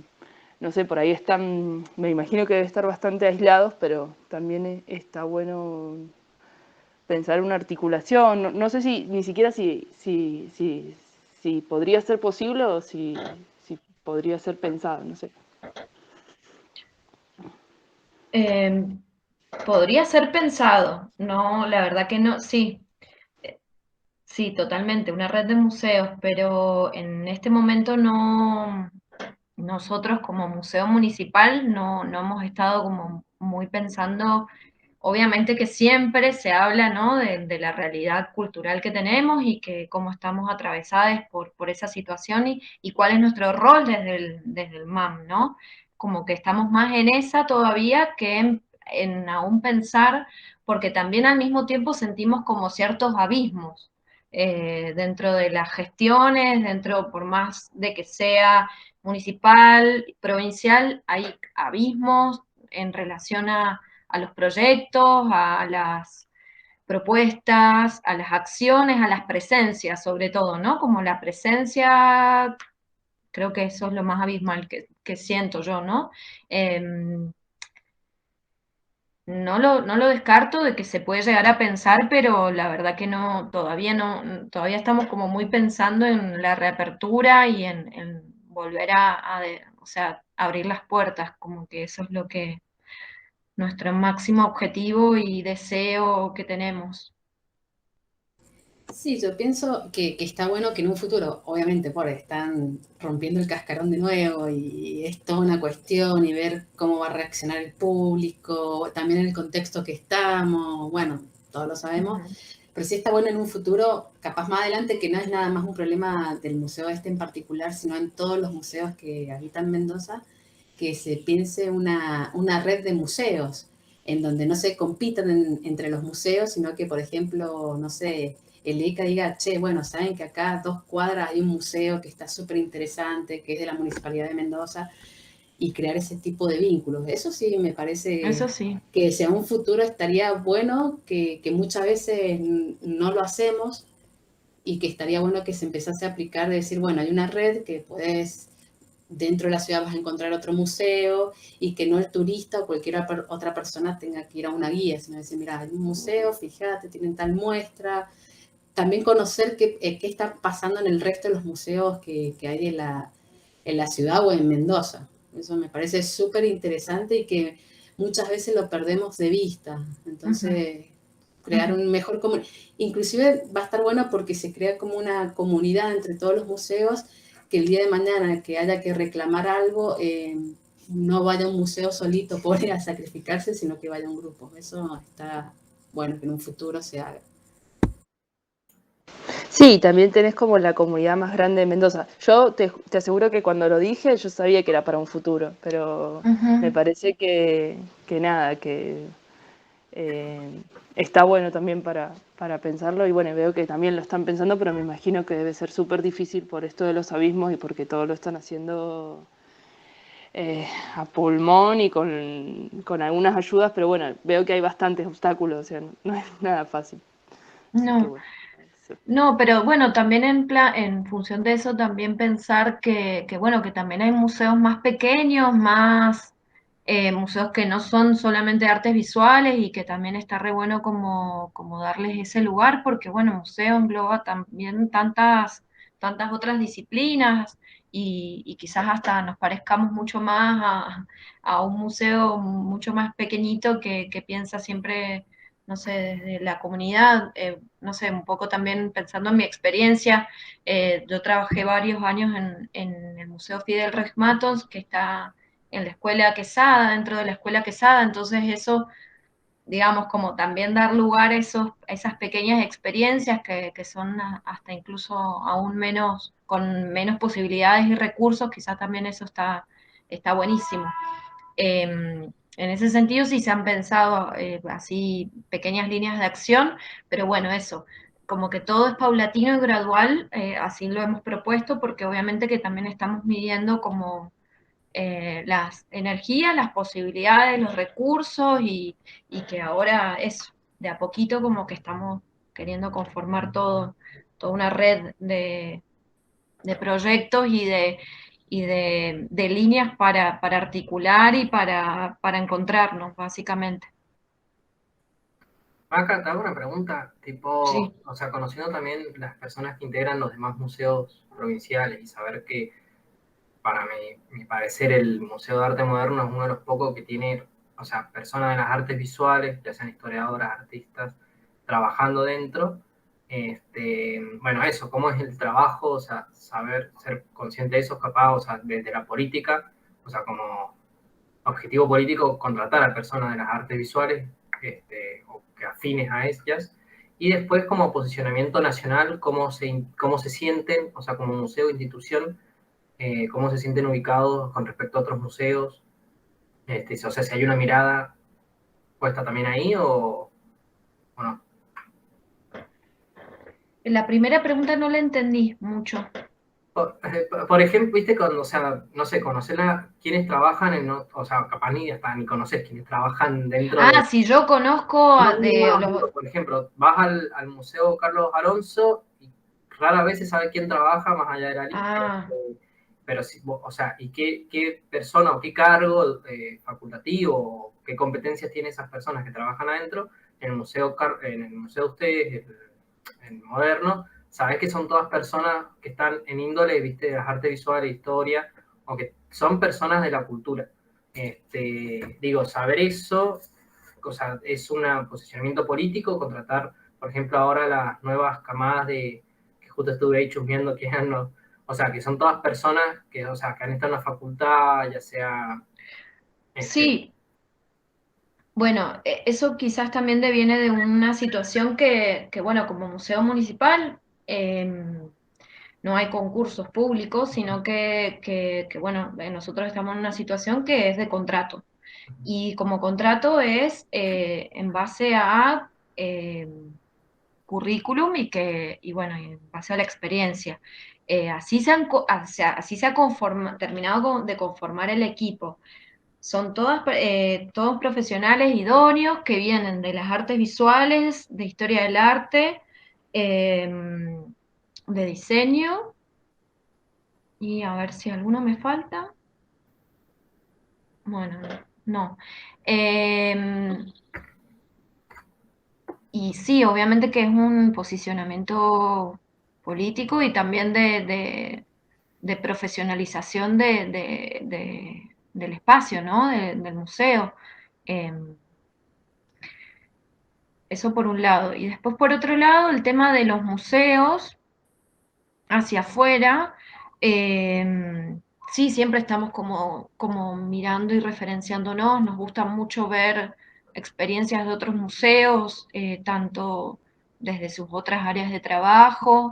Speaker 6: no sé, por ahí están, me imagino que debe estar bastante aislados, pero también está bueno pensar una articulación. No sé ni siquiera si podría ser posible o si podría ser pensado, no sé.
Speaker 1: Podría ser pensado, no, la verdad que no, sí. Sí, totalmente, una red de museos, pero en este momento no, nosotros como museo municipal no hemos estado como muy pensando, obviamente que siempre se habla, ¿no? de la realidad cultural que tenemos y que cómo estamos atravesadas por esa situación y cuál es nuestro rol desde el MAM, ¿no? Como que estamos más en esa todavía que en aún pensar, porque también al mismo tiempo sentimos como ciertos abismos. Dentro de las gestiones, dentro, por más de que sea municipal, provincial, hay abismos en relación a los proyectos, a las propuestas, a las acciones, a las presencias, sobre todo, ¿no? Como la presencia, creo que eso es lo más abismal que siento yo, ¿no? No lo descarto de que se puede llegar a pensar, pero la verdad que no, todavía estamos como muy pensando en la reapertura y en volver o sea, abrir las puertas, como que eso es lo que, nuestro máximo objetivo y deseo que tenemos.
Speaker 4: Sí, yo pienso que está bueno que en un futuro, obviamente, están rompiendo el cascarón de nuevo y es toda una cuestión y ver cómo va a reaccionar el público, también en el contexto que estamos, bueno, todos lo sabemos, pero sí está bueno en un futuro, capaz más adelante, que no es nada más un problema del museo en particular, sino en todos los museos que habitan Mendoza, que se piense una red de museos, en donde no se compitan entre los museos, sino que, por ejemplo, no sé, el ECA diga, che, bueno, saben que acá a 2 cuadras hay un museo que está súper interesante, que es de la Municipalidad de Mendoza, y crear ese tipo de vínculos. Eso sí me parece
Speaker 1: Eso sí.
Speaker 4: que si a un futuro estaría bueno, que muchas veces no lo hacemos y que estaría bueno que se empezase a aplicar, de decir, bueno, hay una red que puedes, dentro de la ciudad vas a encontrar otro museo y que no el turista o cualquier otra persona tenga que ir a una guía, sino decir, mira, hay un museo, fíjate, tienen tal muestra. También conocer qué está pasando en el resto de los museos que hay en la ciudad o en Mendoza. Eso me parece súper interesante y que muchas veces lo perdemos de vista. Entonces, crear un mejor... Inclusive va a estar bueno porque se crea como una comunidad entre todos los museos que el día de mañana que haya que reclamar algo, no vaya un museo solito por a sacrificarse, sino que vaya un grupo. Eso está bueno que en un futuro se haga.
Speaker 6: Sí, también tenés como la comunidad más grande de Mendoza. Yo te aseguro que cuando lo dije yo sabía que era para un futuro, pero me parece que nada, que está bueno también para pensarlo y bueno, veo que también lo están pensando, pero me imagino que debe ser súper difícil por esto de los abismos y porque todo lo están haciendo a pulmón y con algunas ayudas, pero bueno, veo que hay bastantes obstáculos, o sea, no es nada fácil. Así que
Speaker 1: No.
Speaker 6: bueno, sí.
Speaker 1: No, pero bueno, también en función de eso, también pensar que bueno, que también hay museos más pequeños, más museos que no son solamente artes visuales y que también está re bueno como darles ese lugar, porque bueno, museo engloba también tantas otras disciplinas y quizás hasta nos parezcamos mucho más a un museo mucho más pequeñito que piensa siempre no sé, desde la comunidad, no sé, un poco también pensando en mi experiencia, yo trabajé varios años en el Museo Fidel Resmatos, que está en la Escuela Quesada, dentro de la Escuela Quesada, entonces eso, digamos, como también dar lugar a esas pequeñas experiencias que son hasta incluso aún menos, con menos posibilidades y recursos, quizás también eso está buenísimo. En ese sentido sí se han pensado así pequeñas líneas de acción, pero bueno, eso, como que todo es paulatino y gradual, así lo hemos propuesto, porque obviamente que también estamos midiendo como las energías, las posibilidades, los recursos y que ahora eso, de a poquito como que estamos queriendo conformar toda una red de proyectos y de líneas para articular y para encontrarnos, básicamente.
Speaker 3: Maca, te hago una pregunta, tipo,
Speaker 1: Sí.
Speaker 3: o sea, conociendo también las personas que integran los demás museos provinciales y saber que, para mi parecer, el Museo de Arte Moderno es uno de los pocos que tiene, o sea, personas de las artes visuales, ya sean historiadoras, artistas, trabajando dentro. Bueno, eso, cómo es el trabajo, o sea, saber ser consciente de eso, capaz, o sea, desde la política, o sea, como objetivo político, contratar a personas de las artes visuales, o que afines a ellas, y después como posicionamiento nacional, cómo se sienten, o sea, como museo, institución, cómo se sienten ubicados con respecto a otros museos, o sea, si hay una mirada puesta también ahí o no.
Speaker 1: La primera pregunta no la entendí mucho.
Speaker 3: Por ejemplo, viste, cuando, o sea, no sé, conocer a quienes trabajan o sea, capaz ni hasta ni conoces quienes trabajan dentro de...
Speaker 1: Si yo conozco
Speaker 3: No,
Speaker 1: de
Speaker 3: no,
Speaker 1: los...
Speaker 3: digo, por ejemplo, vas al Museo Carlos Alonso y rara vez se sabe quién trabaja más allá de la lista, pero sí, o sea, ¿y qué persona o qué cargo facultativo o qué competencias tienen esas personas que trabajan adentro en el museo de ustedes, en Moderno? Sabes que son todas personas que están en índole, viste, de las artes visuales, historia, o que son personas de la cultura. Digo, saber eso, o sea, es un posicionamiento político, contratar, por ejemplo, ahora las nuevas camadas que justo estuve ahí chusmeando, que eran o sea, que son todas personas que, o sea, que han estado en la facultad, ya sea...
Speaker 1: Sí, bueno, eso quizás también deviene de una situación bueno, como museo municipal, no hay concursos públicos, sino bueno, nosotros estamos en una situación que es de contrato. Y como contrato es en base a currículum y bueno, y en base a la experiencia. Así se ha terminado de conformar el equipo. Son todos profesionales idóneos que vienen de las artes visuales, de historia del arte, de diseño, y a ver si alguno me falta. Bueno, no. Y sí, obviamente que es un posicionamiento político y también de profesionalización del espacio, ¿no? Del museo. Eso por un lado. Y después por otro lado, el tema de los museos hacia afuera. Sí, siempre estamos como mirando y referenciándonos. Nos gusta mucho ver experiencias de otros museos, tanto desde sus otras áreas de trabajo,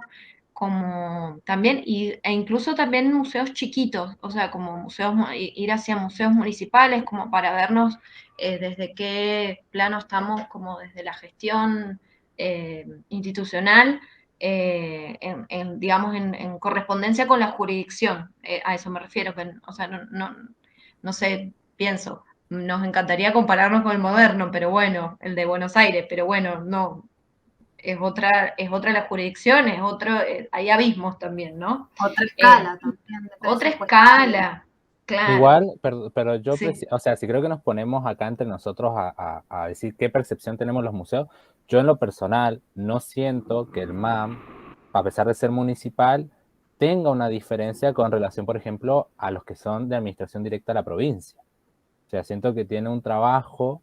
Speaker 1: como también, e incluso también museos chiquitos, o sea, como ir hacia museos municipales, como para vernos desde qué plano estamos, como desde la gestión institucional, digamos, en correspondencia con la jurisdicción. A eso me refiero, o sea, no sé, pienso, nos encantaría compararnos con el moderno, pero bueno, el de Buenos Aires, pero bueno, no, es otra la jurisdicción, hay abismos también, ¿no?
Speaker 2: Otra escala también. De
Speaker 1: Otra
Speaker 2: presupuestario.
Speaker 1: escala, claro.
Speaker 5: Igual, pero yo,
Speaker 1: Sí.
Speaker 5: o sea, si creo que nos ponemos acá entre nosotros a decir qué percepción tenemos los museos, yo en lo personal no siento que el MAM, a pesar de ser municipal, tenga una diferencia con relación, por ejemplo, a los que son de administración directa a la provincia. O sea, siento que tiene un trabajo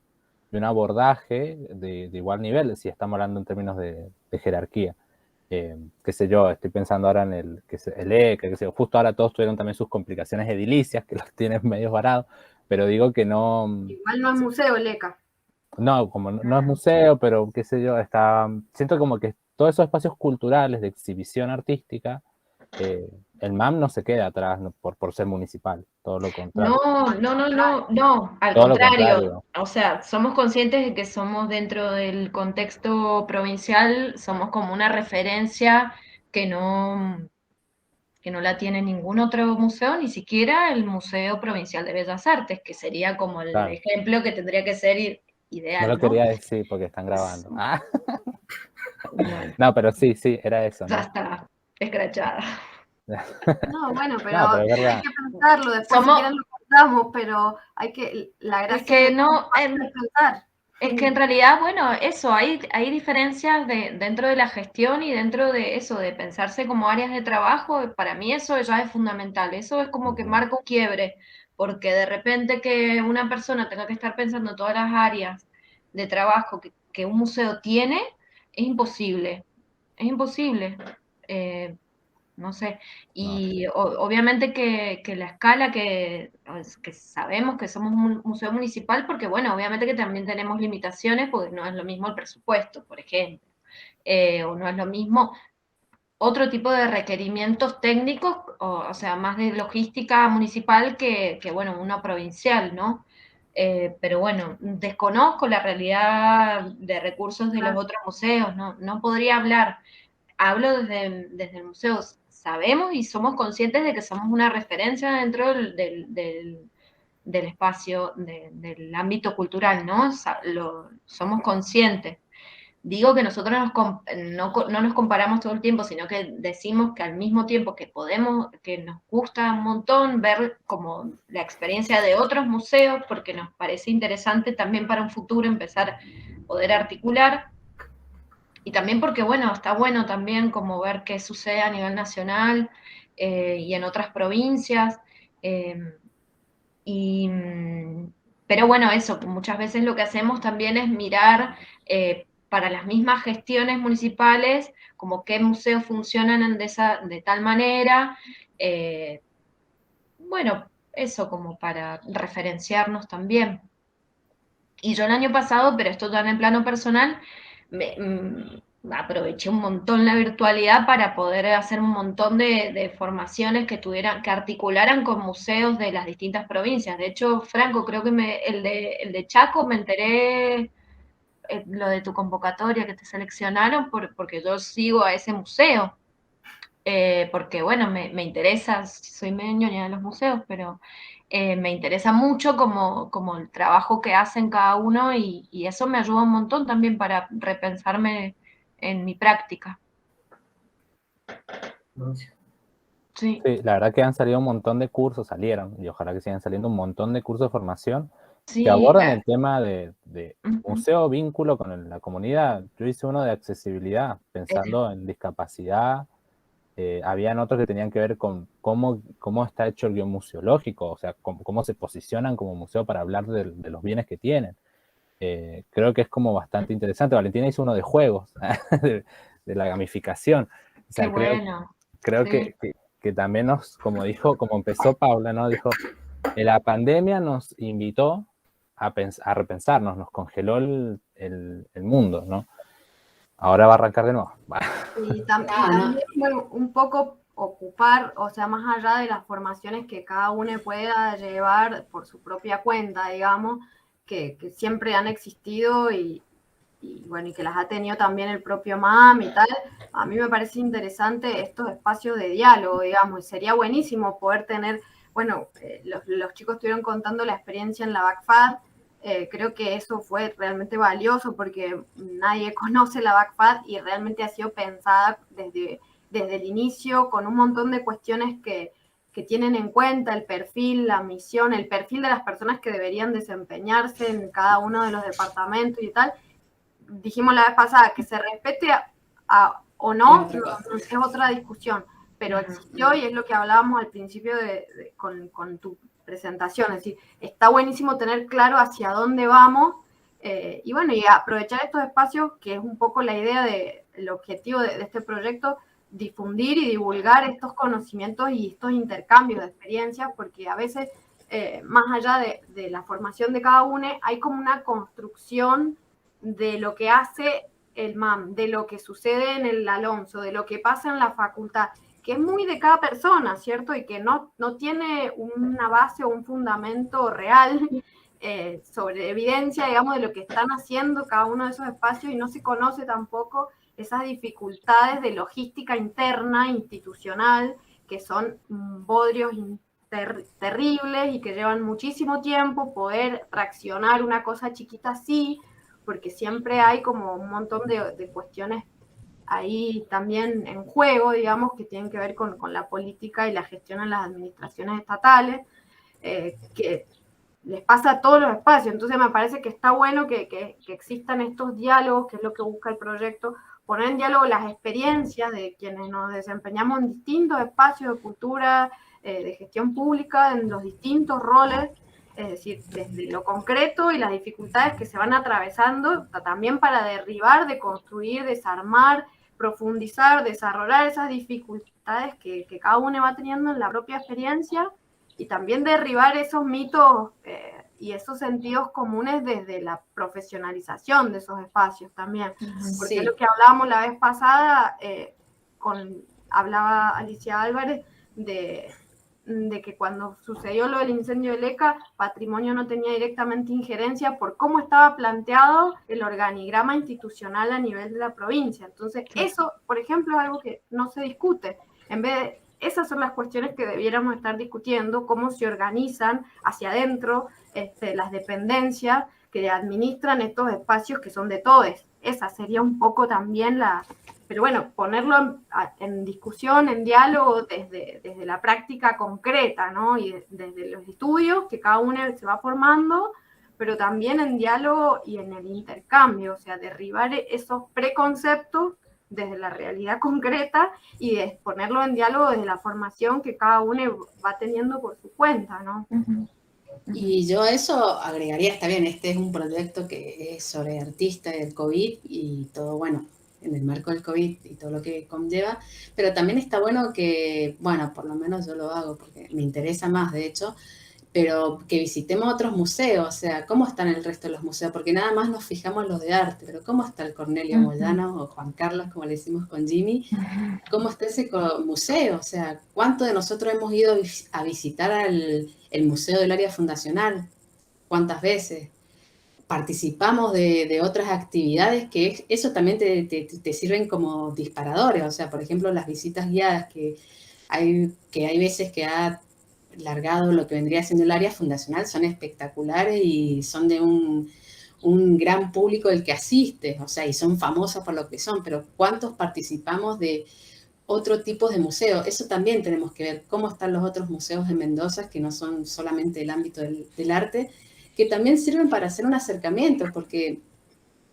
Speaker 5: y un abordaje de igual nivel, si estamos hablando en términos de jerarquía. Qué sé yo, estoy pensando ahora en el ECA, qué sé yo, justo ahora todos tuvieron también sus complicaciones edilicias, que los tienen medio varados, pero digo que no...
Speaker 2: Igual no es museo, el ECA.
Speaker 5: No, como no es museo, pero qué sé yo, siento como que todos esos espacios culturales de exhibición artística, el MAM no se queda atrás por ser municipal, todo lo contrario.
Speaker 1: No, al
Speaker 5: Todo lo
Speaker 1: contrario.
Speaker 5: contrario.
Speaker 1: O sea, somos conscientes de que somos dentro del contexto provincial, somos como una referencia que no la tiene ningún otro museo, ni siquiera el Museo Provincial de Bellas Artes, que sería como el
Speaker 5: Claro.
Speaker 1: ejemplo que tendría que ser
Speaker 5: No
Speaker 1: ideal,
Speaker 5: lo
Speaker 1: ¿no?
Speaker 5: quería decir porque están grabando.
Speaker 1: Bueno,
Speaker 5: No, pero sí, era eso,
Speaker 1: ya
Speaker 5: ¿no?
Speaker 1: está, escrachada.
Speaker 2: No, bueno, pero
Speaker 5: No, pero es
Speaker 2: hay
Speaker 5: verdad.
Speaker 2: que pensarlo. Después, si quieren, lo cortamos, pero la gracia
Speaker 1: Es que
Speaker 2: es
Speaker 1: no,
Speaker 2: pensar.
Speaker 1: es que en realidad, bueno, eso, hay diferencias dentro de la gestión y dentro de eso, de pensarse como áreas de trabajo. Para mí eso ya es fundamental. Eso es como que marca un quiebre, porque de repente que una persona tenga que estar pensando en todas las áreas de trabajo que un museo tiene, es imposible. Es imposible. No sé, y obviamente que la escala que sabemos que somos un museo municipal, porque bueno, obviamente que también tenemos limitaciones, porque no es lo mismo el presupuesto, por ejemplo, o no es lo mismo otro tipo de requerimientos técnicos, o sea, más de logística municipal que bueno, uno provincial, ¿no? Pero bueno, desconozco la realidad de recursos de los otros museos, no podría hablar. Hablo desde el museo. Sabemos y somos conscientes de que somos una referencia dentro del espacio, del ámbito cultural, ¿no? Somos conscientes. Digo que nosotros no nos comparamos todo el tiempo, sino que decimos que al mismo tiempo que nos gusta un montón ver como la experiencia de otros museos, porque nos parece interesante también para un futuro empezar a poder articular. Y también porque, bueno, está bueno también como ver qué sucede a nivel nacional y en otras provincias. Y, pero bueno, eso, muchas veces lo que hacemos también es mirar para las mismas gestiones municipales, como qué museos funcionan de tal manera. Bueno, eso como para referenciarnos también. Y yo el año pasado, pero esto ya en el plano personal, aproveché un montón la virtualidad para poder hacer un montón de formaciones que articularan con museos de las distintas provincias. De hecho, Franco, creo que el de Chaco me enteré lo de tu convocatoria que te seleccionaron porque yo sigo a ese museo. Porque bueno, me interesa, soy medio ñoña de los museos, pero me interesa mucho como el trabajo que hacen cada uno y eso me ayuda un montón también para repensarme en mi práctica. Sí,
Speaker 5: Sí, la verdad que han salido un montón de cursos, salieron, y ojalá que sigan saliendo un montón de cursos de formación que
Speaker 1: sí,
Speaker 5: abordan el tema de
Speaker 1: ujú.
Speaker 5: museo, vínculo con la comunidad. Yo hice uno de accesibilidad, pensando en discapacidad. Habían otros que tenían que ver con cómo está hecho el guión museológico, o sea, cómo se posicionan como museo para hablar de los bienes que tienen. Creo que es como bastante interesante. Valentina hizo uno de juegos, de la gamificación. O sea,
Speaker 1: Qué bueno.
Speaker 5: creo
Speaker 1: Sí.
Speaker 5: que también como empezó Paula, ¿no? Dijo, la pandemia nos invitó a repensarnos, nos congeló el mundo, ¿no? Ahora va a arrancar de nuevo.
Speaker 2: Y también, bueno, un poco ocupar, o sea, más allá de las formaciones que cada uno pueda llevar por su propia cuenta, digamos, que siempre han existido y bueno, y que las ha tenido también el propio MAM y tal, a mí me parece interesante estos espacios de diálogo, digamos, y sería buenísimo poder tener, bueno, los chicos estuvieron contando la experiencia en la BACFAD, creo que eso fue realmente valioso porque nadie conoce la BACFAD y realmente ha sido pensada desde el inicio con un montón de cuestiones que tienen en cuenta el perfil, la misión, el perfil de las personas que deberían desempeñarse en cada uno de los departamentos y tal. Dijimos la vez pasada que se respete o no, es otra discusión, pero existió y es lo que hablábamos al principio con tu presentación, es decir, está buenísimo tener claro hacia dónde vamos y bueno, y aprovechar estos espacios, que es un poco la idea el objetivo de este proyecto, difundir y divulgar estos conocimientos y estos intercambios de experiencias, porque a veces, más allá de la formación de cada uno, hay como una construcción de lo que hace el MAM, de lo que sucede en el Alonso, de lo que pasa en la facultad, que es muy de cada persona, ¿cierto? Y que no tiene una base o un fundamento real sobre evidencia, digamos, de lo que están haciendo cada uno de esos espacios y no se conoce tampoco esas dificultades de logística interna, institucional, que son bodrios terribles y que llevan muchísimo tiempo poder reaccionar una cosa chiquita así, porque siempre hay como un montón de cuestiones ahí también en juego, digamos, que tienen que ver con la política y la gestión en las administraciones estatales, que les pasa a todos los espacios. Entonces me parece que está bueno que existan estos diálogos, que es lo que busca el proyecto, poner en diálogo las experiencias de quienes nos desempeñamos en distintos espacios de cultura, de gestión pública, en los distintos roles, es decir, desde lo concreto y las dificultades que se van atravesando, también para derribar, deconstruir, desarmar, profundizar, desarrollar esas dificultades que cada uno va teniendo en la propia experiencia y también derribar esos mitos y esos sentidos comunes desde la profesionalización de esos espacios también. Porque es lo que hablábamos la vez pasada, hablaba Alicia Álvarez de que cuando sucedió lo del incendio del ECA, Patrimonio no tenía directamente injerencia por cómo estaba planteado el organigrama institucional a nivel de la provincia. Entonces, eso, por ejemplo, es algo que no se discute. En vez de, esas son las cuestiones que debiéramos estar discutiendo, cómo se organizan hacia adentro las dependencias que administran estos espacios que son de todos. Esa sería un poco también pero bueno, ponerlo en discusión, en diálogo desde la práctica concreta, ¿no? Y desde los estudios que cada uno se va formando, pero también en diálogo y en el intercambio, o sea, derribar esos preconceptos desde la realidad concreta y ponerlo en diálogo desde la formación que cada uno va teniendo por su cuenta, ¿no?
Speaker 4: Y yo a eso agregaría, está bien, este es un proyecto que es sobre artistas del COVID y todo, bueno, en el marco del COVID y todo lo que conlleva, pero también está bueno que, bueno, por lo menos yo lo hago porque me interesa más, de hecho, pero que visitemos otros museos, o sea, cómo están el resto de los museos, porque nada más nos fijamos en los de arte, pero cómo está el Cornelio Moyano o Juan Carlos, como le decimos con Jimmy, cómo está ese museo, o sea, cuánto de nosotros hemos ido a visitar el museo del área fundacional, cuántas veces, participamos de otras actividades que eso también te sirven como disparadores. O sea, por ejemplo, las visitas guiadas que hay veces que ha largado lo que vendría siendo el área fundacional, son espectaculares y son de un gran público el que asiste, o sea, y son famosas por lo que son, pero ¿cuántos participamos de otro tipo de museos? Eso también tenemos que ver, cómo están los otros museos de Mendoza, que no son solamente el ámbito del arte, que también sirven para hacer un acercamiento, porque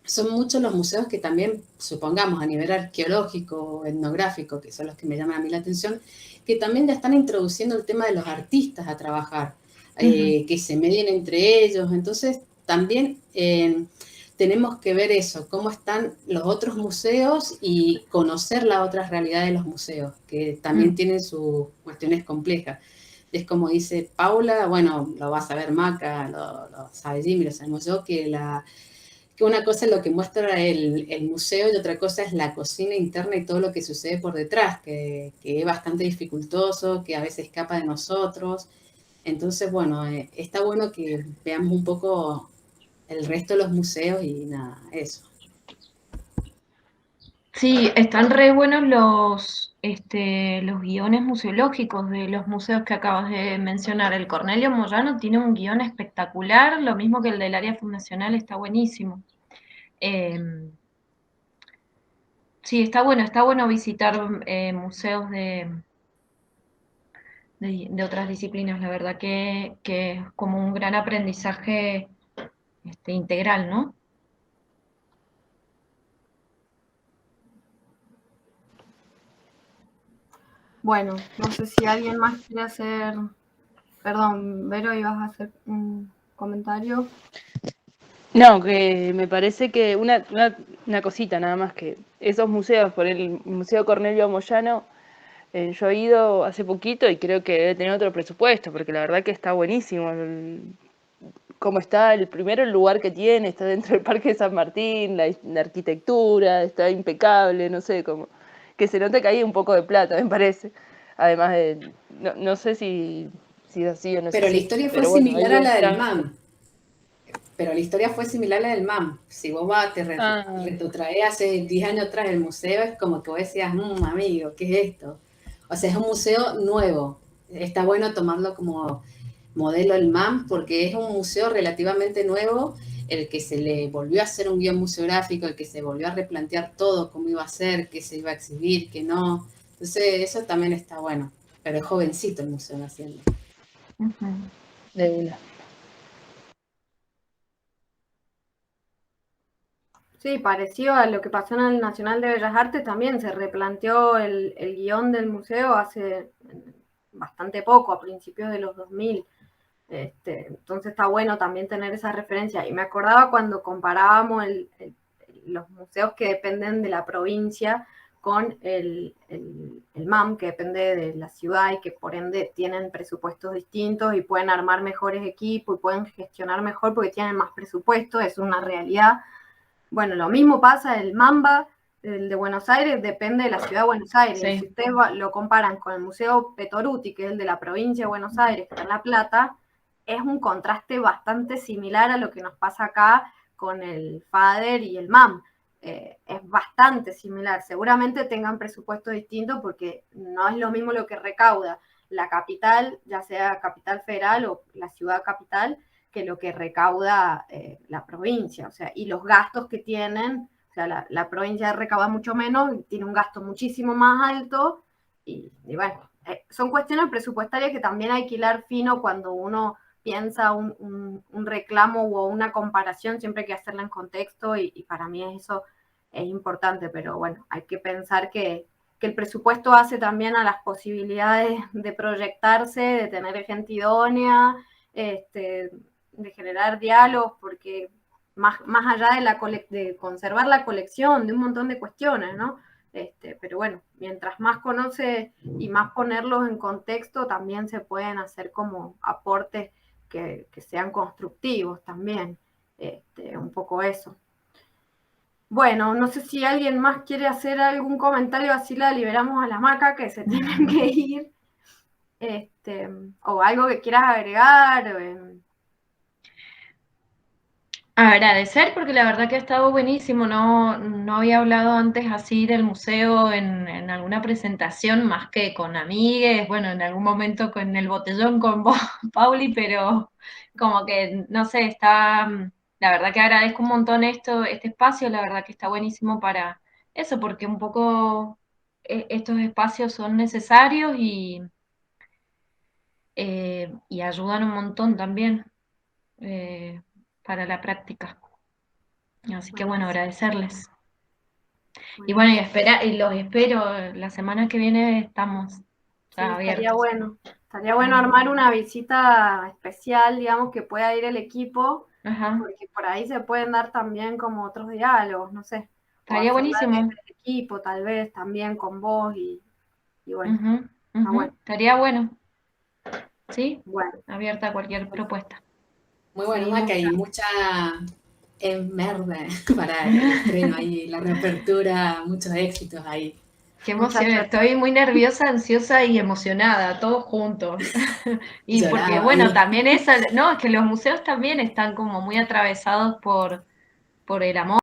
Speaker 4: son muchos los museos que también, supongamos, a nivel arqueológico, etnográfico, que son los que me llaman a mí la atención, que también ya están introduciendo el tema de los artistas a trabajar, que se medien entre ellos. Entonces, también tenemos que ver eso, cómo están los otros museos y conocer la otra realidad de los museos, que también tienen sus cuestiones complejas. Es como dice Paula, bueno, lo va a saber Maca, lo sabe Jimmy, lo sabemos yo, que una cosa es lo que muestra el museo y otra cosa es la cocina interna y todo lo que sucede por detrás, que es bastante dificultoso, que a veces escapa de nosotros. Entonces, bueno, está bueno que veamos un poco el resto de los museos y nada, eso.
Speaker 1: Sí, están re buenos los guiones museológicos de los museos que acabas de mencionar. El Cornelio Moyano tiene un guión espectacular, lo mismo que el del área fundacional, está buenísimo. Sí, está bueno visitar museos de otras disciplinas, la verdad que es como un gran aprendizaje integral, ¿no?
Speaker 2: Bueno, no sé si alguien más quiere hacer... Perdón, Vero, ¿ibas a hacer un comentario?
Speaker 6: No, que me parece que una cosita nada más, que esos museos, por el Museo Cornelio Moyano, yo he ido hace poquito y creo que debe tener otro presupuesto, porque la verdad que está buenísimo. Cómo está, primero el lugar que tiene, está dentro del Parque de San Martín, la arquitectura, está impecable, no sé, como que se nota que hay un poco de plata, me parece. Además de, no sé si es así o no es
Speaker 4: Pero la
Speaker 6: así.
Speaker 4: historia fue
Speaker 6: Pero bueno,
Speaker 4: similar
Speaker 6: ahí
Speaker 4: a la del
Speaker 6: está.
Speaker 4: MAM. Pero la historia fue similar a la del MAM. Si vos vas, te retrotraes hace 10 años atrás el museo, es como que vos decías, amigo, ¿qué es esto? O sea, es un museo nuevo. Está bueno tomarlo como modelo el MAM, porque es un museo relativamente nuevo, el que se le volvió a hacer un guión museográfico, el que se volvió a replantear todo, cómo iba a ser, qué se iba a exhibir, qué no. Entonces, eso también está bueno. Pero es jovencito el museo haciendo.
Speaker 6: De una.
Speaker 2: Sí, parecido a lo que pasó en el Nacional de Bellas Artes, también se replanteó el guión del museo hace bastante poco, a principios de los 2000. Entonces está bueno también tener esa referencia. Y me acordaba cuando comparábamos los museos que dependen de la provincia con el MAM, que depende de la ciudad y que por ende tienen presupuestos distintos y pueden armar mejores equipos y pueden gestionar mejor porque tienen más presupuesto, es una realidad. Bueno, lo mismo pasa el Mamba, el de Buenos Aires, depende de la ciudad de Buenos Aires.
Speaker 1: Sí.
Speaker 2: Si ustedes lo comparan con el Museo Petoruti, que es el de la provincia de Buenos Aires, que está en La Plata, es un contraste bastante similar a lo que nos pasa acá con el FADER y el MAM. Es bastante similar. Seguramente tengan presupuestos distintos porque no es lo mismo lo que recauda la capital, ya sea capital federal o la ciudad capital, que lo que recauda la provincia, o sea, y los gastos que tienen, o sea, la provincia recauda mucho menos, tiene un gasto muchísimo más alto, y bueno, son cuestiones presupuestarias que también hay que hilar fino cuando uno piensa un reclamo o una comparación, siempre hay que hacerla en contexto, y para mí eso es importante, pero bueno, hay que pensar que el presupuesto hace también a las posibilidades de proyectarse, de tener gente idónea, de generar diálogos, porque más allá de conservar la colección, de un montón de cuestiones, ¿no? Pero bueno, mientras más conoce y más ponerlos en contexto, también se pueden hacer como aportes que sean constructivos también, un poco eso. Bueno, no sé si alguien más quiere hacer algún comentario, así la liberamos a la Maca, que se tienen que ir, o algo que quieras agregar.
Speaker 1: Agradecer porque la verdad que ha estado buenísimo, no había hablado antes así del museo en alguna presentación más que con amigues, bueno, en algún momento con el botellón con vos, Pauli, pero como que, no sé, la verdad que agradezco un montón este espacio, la verdad que está buenísimo para eso, porque un poco estos espacios son necesarios y ayudan un montón también para la práctica. Así que bueno, agradecerles. Y bueno, y los espero, la semana que viene estamos ya
Speaker 2: estaría
Speaker 1: abiertos.
Speaker 2: bueno. Estaría bueno armar una visita especial, digamos, que pueda ir el equipo,
Speaker 1: Ajá,
Speaker 2: porque por ahí se pueden dar también como otros diálogos, no sé. O
Speaker 1: estaría
Speaker 2: hacerla
Speaker 1: buenísimo.
Speaker 2: desde el equipo, tal vez también con vos y bueno,
Speaker 1: Ujú,
Speaker 2: está
Speaker 1: ujú,
Speaker 2: bueno.
Speaker 1: estaría bueno. ¿Sí?
Speaker 2: Bueno,
Speaker 1: Abierta a cualquier propuesta.
Speaker 4: Muy bueno,
Speaker 2: seguimos.
Speaker 4: Maca, y mucha merda para el estreno ahí, la reapertura, muchos éxitos ahí.
Speaker 1: Qué
Speaker 2: Mucha
Speaker 1: emoción,
Speaker 2: suerte.
Speaker 1: estoy muy nerviosa, ansiosa y emocionada, todos juntos. Y porque,
Speaker 4: Lloraba
Speaker 1: bueno,
Speaker 4: ahí.
Speaker 1: también no, es que los museos también están como muy atravesados por el amor.